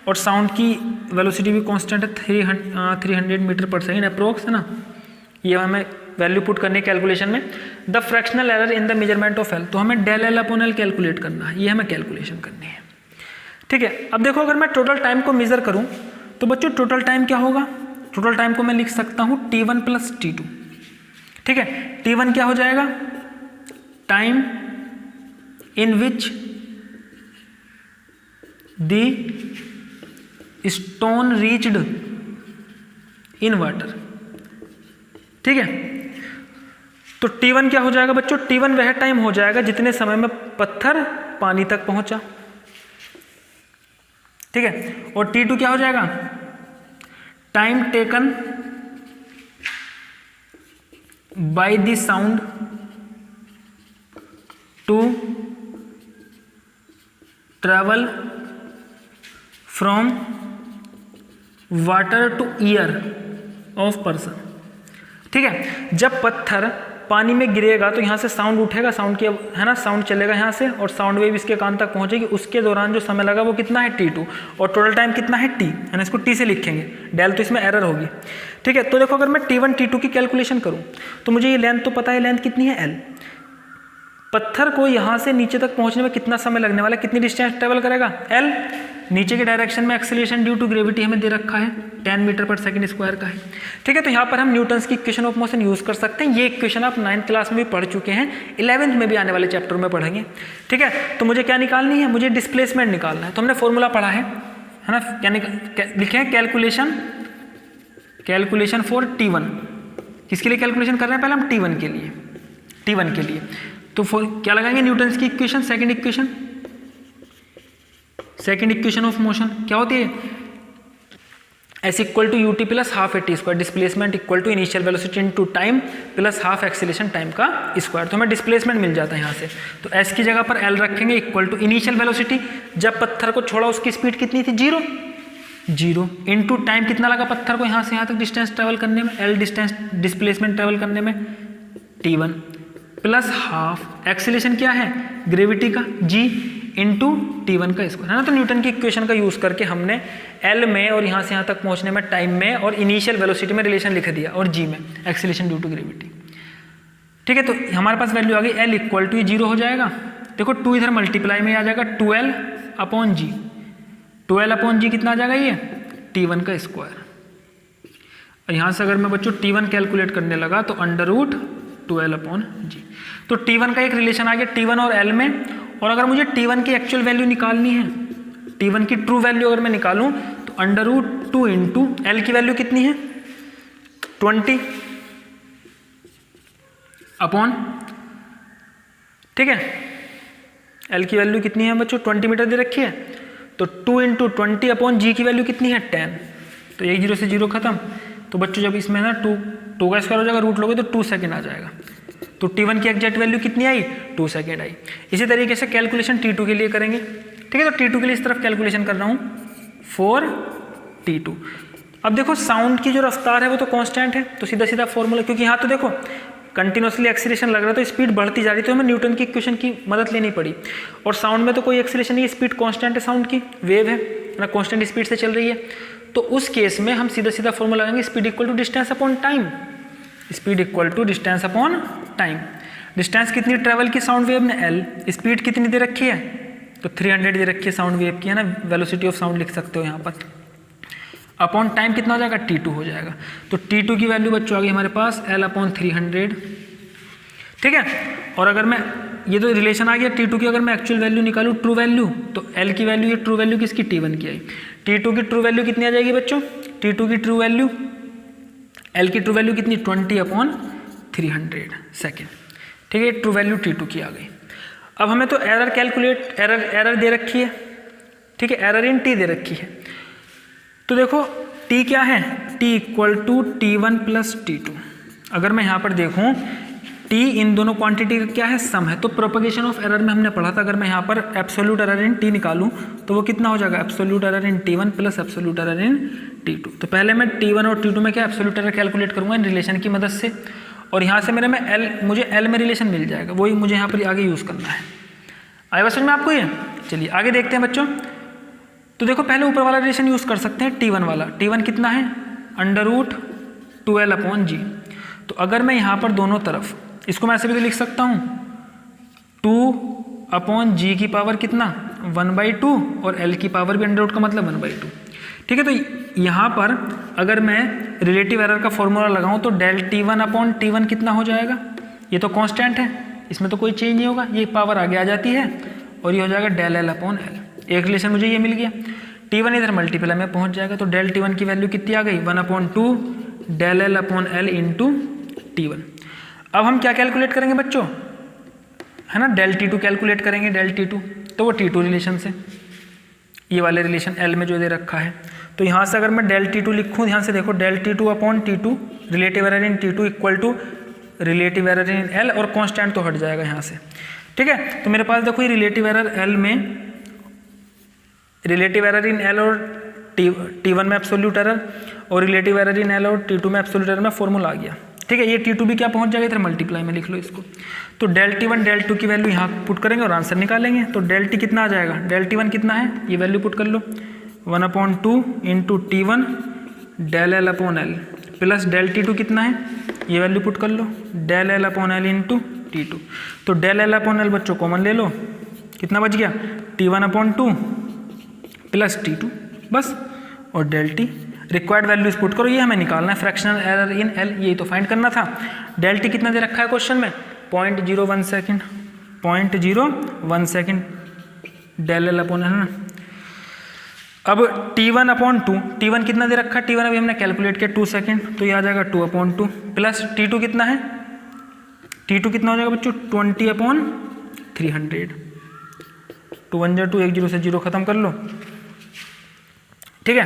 और साउंड की वेलोसिटी भी कांस्टेंट है, 300 मीटर पर सेकेंड अप्रोक्स, है ना, ये हमें वैल्यू पुट करनी है कैलकुलेशन में। The fractional error in the measurement of L, तो हमें del L upon L calculate करना है, ये हमें कैलकुलेशन करनी है। ठीक है, अब देखो अगर मैं टोटल टाइम को मेजर करूं तो बच्चों टोटल टाइम क्या होगा, टोटल टाइम को मैं लिख सकता हूं T1 प्लस T2। ठीक है, T1 क्या हो जाएगा, time in which the stone reached in water. ठीक है, तो T1 क्या हो जाएगा बच्चों, T1 वह टाइम हो जाएगा जितने समय में पत्थर पानी तक पहुंचा। ठीक है, और T2 क्या हो जाएगा, time taken by the sound to travel from water to ear of person. ठीक है, जब पत्थर पानी में गिरेगा तो यहाँ से साउंड उठेगा, साउंड की, है ना, साउंड चलेगा यहाँ से, और साउंड वेव इसके कान तक पहुँचेगी, उसके दौरान जो समय लगा वो कितना है, T2, और टोटल टाइम कितना है, T, है ना, इसको T से लिखेंगे, डेल तो इसमें एरर होगी। ठीक है, तो देखो अगर मैं T1 T2 की कैलकुलेशन करूँ तो मुझे ये लेंथ तो पता है, लेंथ कितनी है, L। पत्थर को यहाँ से नीचे तक पहुँचने में कितना समय लगने वाला है, कितनी डिस्टेंस ट्रेवल करेगा, L। नीचे के डायरेक्शन में एक्सेलरेशन ड्यू टू ग्रेविटी हमें दे रखा है, 10 मीटर पर सेकंड स्क्वायर का है। ठीक है, तो यहाँ पर हम न्यूटन्स की इक्वेशन ऑफ मोशन यूज़ कर सकते हैं। ये इक्वेशन आप 9th क्लास में भी पढ़ चुके हैं, 11th में भी आने वाले चैप्टर में पढ़ेंगे। ठीक है, तो मुझे क्या निकालनी है, मुझे डिस्प्लेसमेंट निकालना है। तो हमने फॉर्मूला पढ़ा है ना, क्या लिखे हैं, कैलकुलेशन फॉर T1। किसके लिए कैलकुलेशन कर रहे हैं, पहले हम T1 के लिए। तो क्या लगाएंगे, न्यूटन्स की equation, second equation, second equation of motion क्या होती है, S equal to UT plus half A T square, displacement equal to initial velocity into time plus half acceleration time का स्क्वायर। तो हमें डिस्प्लेसमेंट मिल जाता है यहाँ से, तो एस की जगह पर एल रखेंगे इक्वल टू इनिशियल वेलोसिटी, जब पत्थर को छोड़ा उसकी स्पीड कितनी थी, जीरो इनटू टाइम कितना लगा पत्थर को यहाँ से यहाँ तक डिस्टेंस ट्रेवल करने में, एल डिस्टेंस डिस्प्लेसमेंट ट्रेवल करने में t1 प्लस हाफ एक्सीलरेशन क्या है ग्रेविटी का g इंटू T1 का स्क्वायर, है ना। तो न्यूटन की इक्वेशन का यूज़ करके हमने L में और यहाँ से यहाँ तक पहुँचने में टाइम में और इनिशियल वेलोसिटी में रिलेशन लिख दिया, और g में एक्सीलरेशन ड्यू टू ग्रेविटी। ठीक है, तो हमारे पास वैल्यू आ गई L इक्वल टू 0 हो जाएगा। देखो 2 इधर मल्टीप्लाई में आ जाएगा 12 अपॉन जी, 12 अपॉन जी कितना आ जाएगा ये T1 का स्क्वायर। और यहाँ से अगर मैं बच्चों T1 कैलकुलेट करने लगा तो अंडर रूट 12 अपॉन जी। तो T1 का एक रिलेशन आ गया T1 और L में, और अगर मुझे T1 की एक्चुअल वैल्यू निकालनी है, T1 की ट्रू वैल्यू अगर मैं निकालूं तो अंडर रूट 2 इंटू एल की वैल्यू कितनी है 20 अपॉन, ठीक है, एल की वैल्यू कितनी है बच्चों 20 मीटर दे रखी है, तो 2 इंटू 20 अपॉन जी की वैल्यू कितनी है 10। तो एक 0 से 0 खत्म। तो बच्चों जब इसमें ना 2 का स्क्वायर हो जाएगा, रूट लोगे तो 2 सेकेंड आ जाएगा। तो T1 की एग्जैक्ट वैल्यू कितनी आई 2 सेकेंड आई। इसी तरीके से कैलकुलेशन T2 के लिए करेंगे। ठीक है, तो T2 के लिए इस तरफ कैलकुलेशन कर रहा हूँ 4T2। अब देखो साउंड की जो रफ्तार है वो तो कांस्टेंट है, तो सीधा सीधा फॉर्मूला, क्योंकि यहाँ तो देखो कंटिन्यूसली एक्सीलरेशन लग रहा है तो स्पीड बढ़ती जा रही, तो हमें न्यूटन की इक्वेशन की मदद लेनी पड़ी। और साउंड में तो कोई एक्सीलरेशन नहीं है, स्पीड कांस्टेंट है, साउंड की वेव है ना, कांस्टेंट स्पीड से चल रही है। तो उस केस में हम सीधा सीधा फॉर्मूला लगाएंगे speed equal to distance upon time, speed equal to distance upon time. Distance कितनी ट्रेवल की साउंड वेव ने L, स्पीड कितनी दे रखी है तो 300 दे रखी है साउंड वेव की, है ना, वेलोसिटी ऑफ साउंड लिख सकते हो यहाँ पर, अपॉन टाइम कितना हो जाएगा T2 हो जाएगा। तो T2 की वैल्यू बच्चों आ गई हमारे पास L अपॉन 300। ठीक है, और अगर मैं ये तो रिलेशन आ गया T2 की, अगर मैं एक्चुअल वैल्यू निकालूँ ट्रू वैल्यू, तो L की वैल्यू, ये ट्रू वैल्यू किसकी T1 की आई। T2 की ट्रू वैल्यू कितनी आ जाएगी बच्चों, T2 की ट्रू वैल्यू, L की ट्रू वैल्यू कितनी 20 अपॉन 300 सेकेंड। ठीक है, ट्रू वैल्यू T2 की आ गई। अब हमें तो एरर कैलकुलेट, एरर दे रखी है, ठीक है, एरर इन T दे रखी है। तो देखो T क्या है, T equal to T1 plus T2। अगर मैं यहाँ पर देखूँ T इन दोनों क्वांटिटी का क्या है सम है, तो प्रोपगेशन ऑफ एरर में हमने पढ़ा था, अगर मैं यहाँ पर एब्सोल्यूट एरर इन T निकालूँ तो वो कितना हो जाएगा absolute error in T1 plus absolute error in T2। तो पहले मैं T1 और T2 में क्या एब्सोल्यूट एरर कैलकुलेट करूँगा इन रिलेशन की मदद से, और यहाँ से मेरे में मुझे L में रिलेशन मिल जाएगा, वही मुझे यहाँ पर आगे यूज़ करना है। आया बस में आपको ये, चलिए आगे देखते हैं बच्चों। तो देखो पहले ऊपर वाला रिलेशन यूज़ कर सकते हैं T1 वाला। T1 कितना है अंडर रूट 12 अपॉन जी। तो अगर मैं यहाँ पर दोनों तरफ इसको मैं ऐसे भी तो लिख सकता हूँ 2 अपॉन जी की पावर कितना 1/2 और L की पावर भी अंडर रूट का मतलब 1/2। ठीक है, तो यहाँ पर अगर मैं रिलेटिव एरर का फॉर्मूला लगाऊँ तो डेल T1 अपॉन T1 कितना हो जाएगा, ये तो कांस्टेंट है, इसमें तो कोई चेंज नहीं होगा, ये पावर आगे आ जाती है और ये हो जाएगा डेल L अपॉन L। एक रिलेशन मुझे ये मिल गया। T1 इधर मल्टीप्लाई में पहुँच जाएगा, तो डेल T1 की वैल्यू कितनी आ गई 1/2 del L upon L into T1। अब हम क्या कैलकुलेट करेंगे बच्चों, है ना, डेल T2 कैलकुलेट करेंगे, डेल T2, तो वो T2 रिलेशन से, ये वाले रिलेशन L में जो दे रखा है। तो यहाँ से अगर मैं डेल T2 लिखूँ, ध्यान से देखो del T2 upon T2 relative error in T2 equal to relative error in L, और कांस्टेंट तो हट जाएगा यहाँ से। ठीक है, तो मेरे पास देखो ये रिलेटिव एरर L में, रिलेटिव एरर इन L और T1 में एब्सोल्यूट एरर, और रिलेटिव एरर इन L और T2 में एब्सोल्यूट एरर में फॉर्मूला आ गया। ठीक है, ये T2 भी क्या पहुंच जाएगा इधर मल्टीप्लाई में, लिख लो इसको। तो डेल T1 डेल 2 की वैल्यू यहाँ पुट करेंगे और आंसर निकालेंगे। तो डेल T कितना आ जाएगा, डेल T1 कितना है ये वैल्यू पुट कर लो 1/2 into T1 del L upon L plus del T2 कितना है ये वैल्यू पुट कर लो del L upon L into T2। तो डेल L अपॉन L बच्चों कॉमन ले लो, कितना बच गया T1/2 प्लस T2 बस, और del T required values put करो, ये हमें निकालना है फ्रैक्शनल एरर इन L, यही तो फाइंड करना था। डेल T कितना दे रखा है क्वेश्चन में 0.01 second, 0.01 second del L upon L ना। अब T1/2, T1 कितना दे रखा है, T1 अभी हमने कैलकुलेट किया 2 सेकेंड, तो ये आ जाएगा 2/2 प्लस T2 कितना है, T2 कितना हो जाएगा बच्चों 20/300। 2 1 2, 1 0 से 0 खत्म कर लो, ठीक है।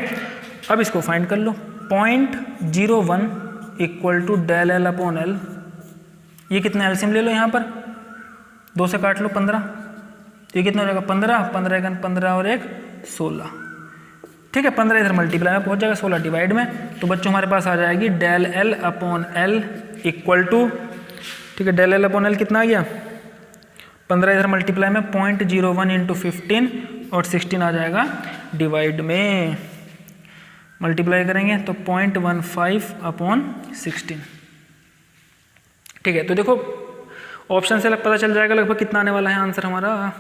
अब इसको फाइंड कर लो, 0.01 equal to del L upon L, ये कितना एलसीएम ले लो यहाँ पर, 2 से काट लो 15, तो ये कितना हो जाएगा 15, 15 1 15 और 1 16, ठीक है। 15 इधर मल्टीप्लाई में पहुँच जाएगा, 16 डिवाइड में, तो बच्चों हमारे पास आ जाएगी del L upon L equal to, ठीक है, del L अपॉन L कितना आ गया 15 इधर मल्टीप्लाई में 0.01 इंटू 15 और 16 आ जाएगा डिवाइड में, मल्टीप्लाई करेंगे तो 0.15 अपॉन 16, ठीक है। तो देखो ऑप्शन से पता चल जाएगा लगभग कितना आने वाला है आंसर हमारा।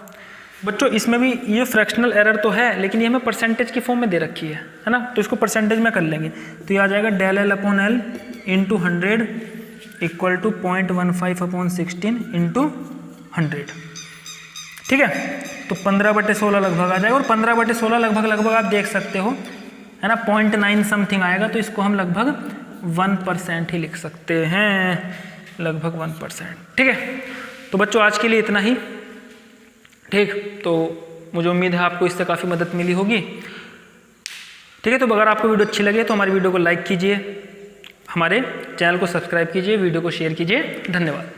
बच्चों इसमें भी ये फ्रैक्शनल एरर तो है, लेकिन ये हमें परसेंटेज की फॉर्म में दे रखी है ना, तो इसको परसेंटेज में कर लेंगे, तो ये आ जाएगा del L upon L into 100 equal to 0.15 upon 16 into 100, ठीक है। तो 15/16 लगभग आ जाएगा, और 15/16 लगभग आप देख सकते हो है ना, 0.9 समथिंग आएगा, तो इसको हम लगभग 1% ही लिख सकते हैं, लगभग 1%, ठीक है। तो बच्चों आज के लिए इतना ही, ठीक। तो मुझे उम्मीद है आपको इससे काफ़ी मदद मिली होगी, ठीक है। तो अगर आपको वीडियो अच्छी लगे तो हमारी वीडियो को लाइक कीजिए, हमारे चैनल को सब्सक्राइब कीजिए, वीडियो को शेयर कीजिए, धन्यवाद।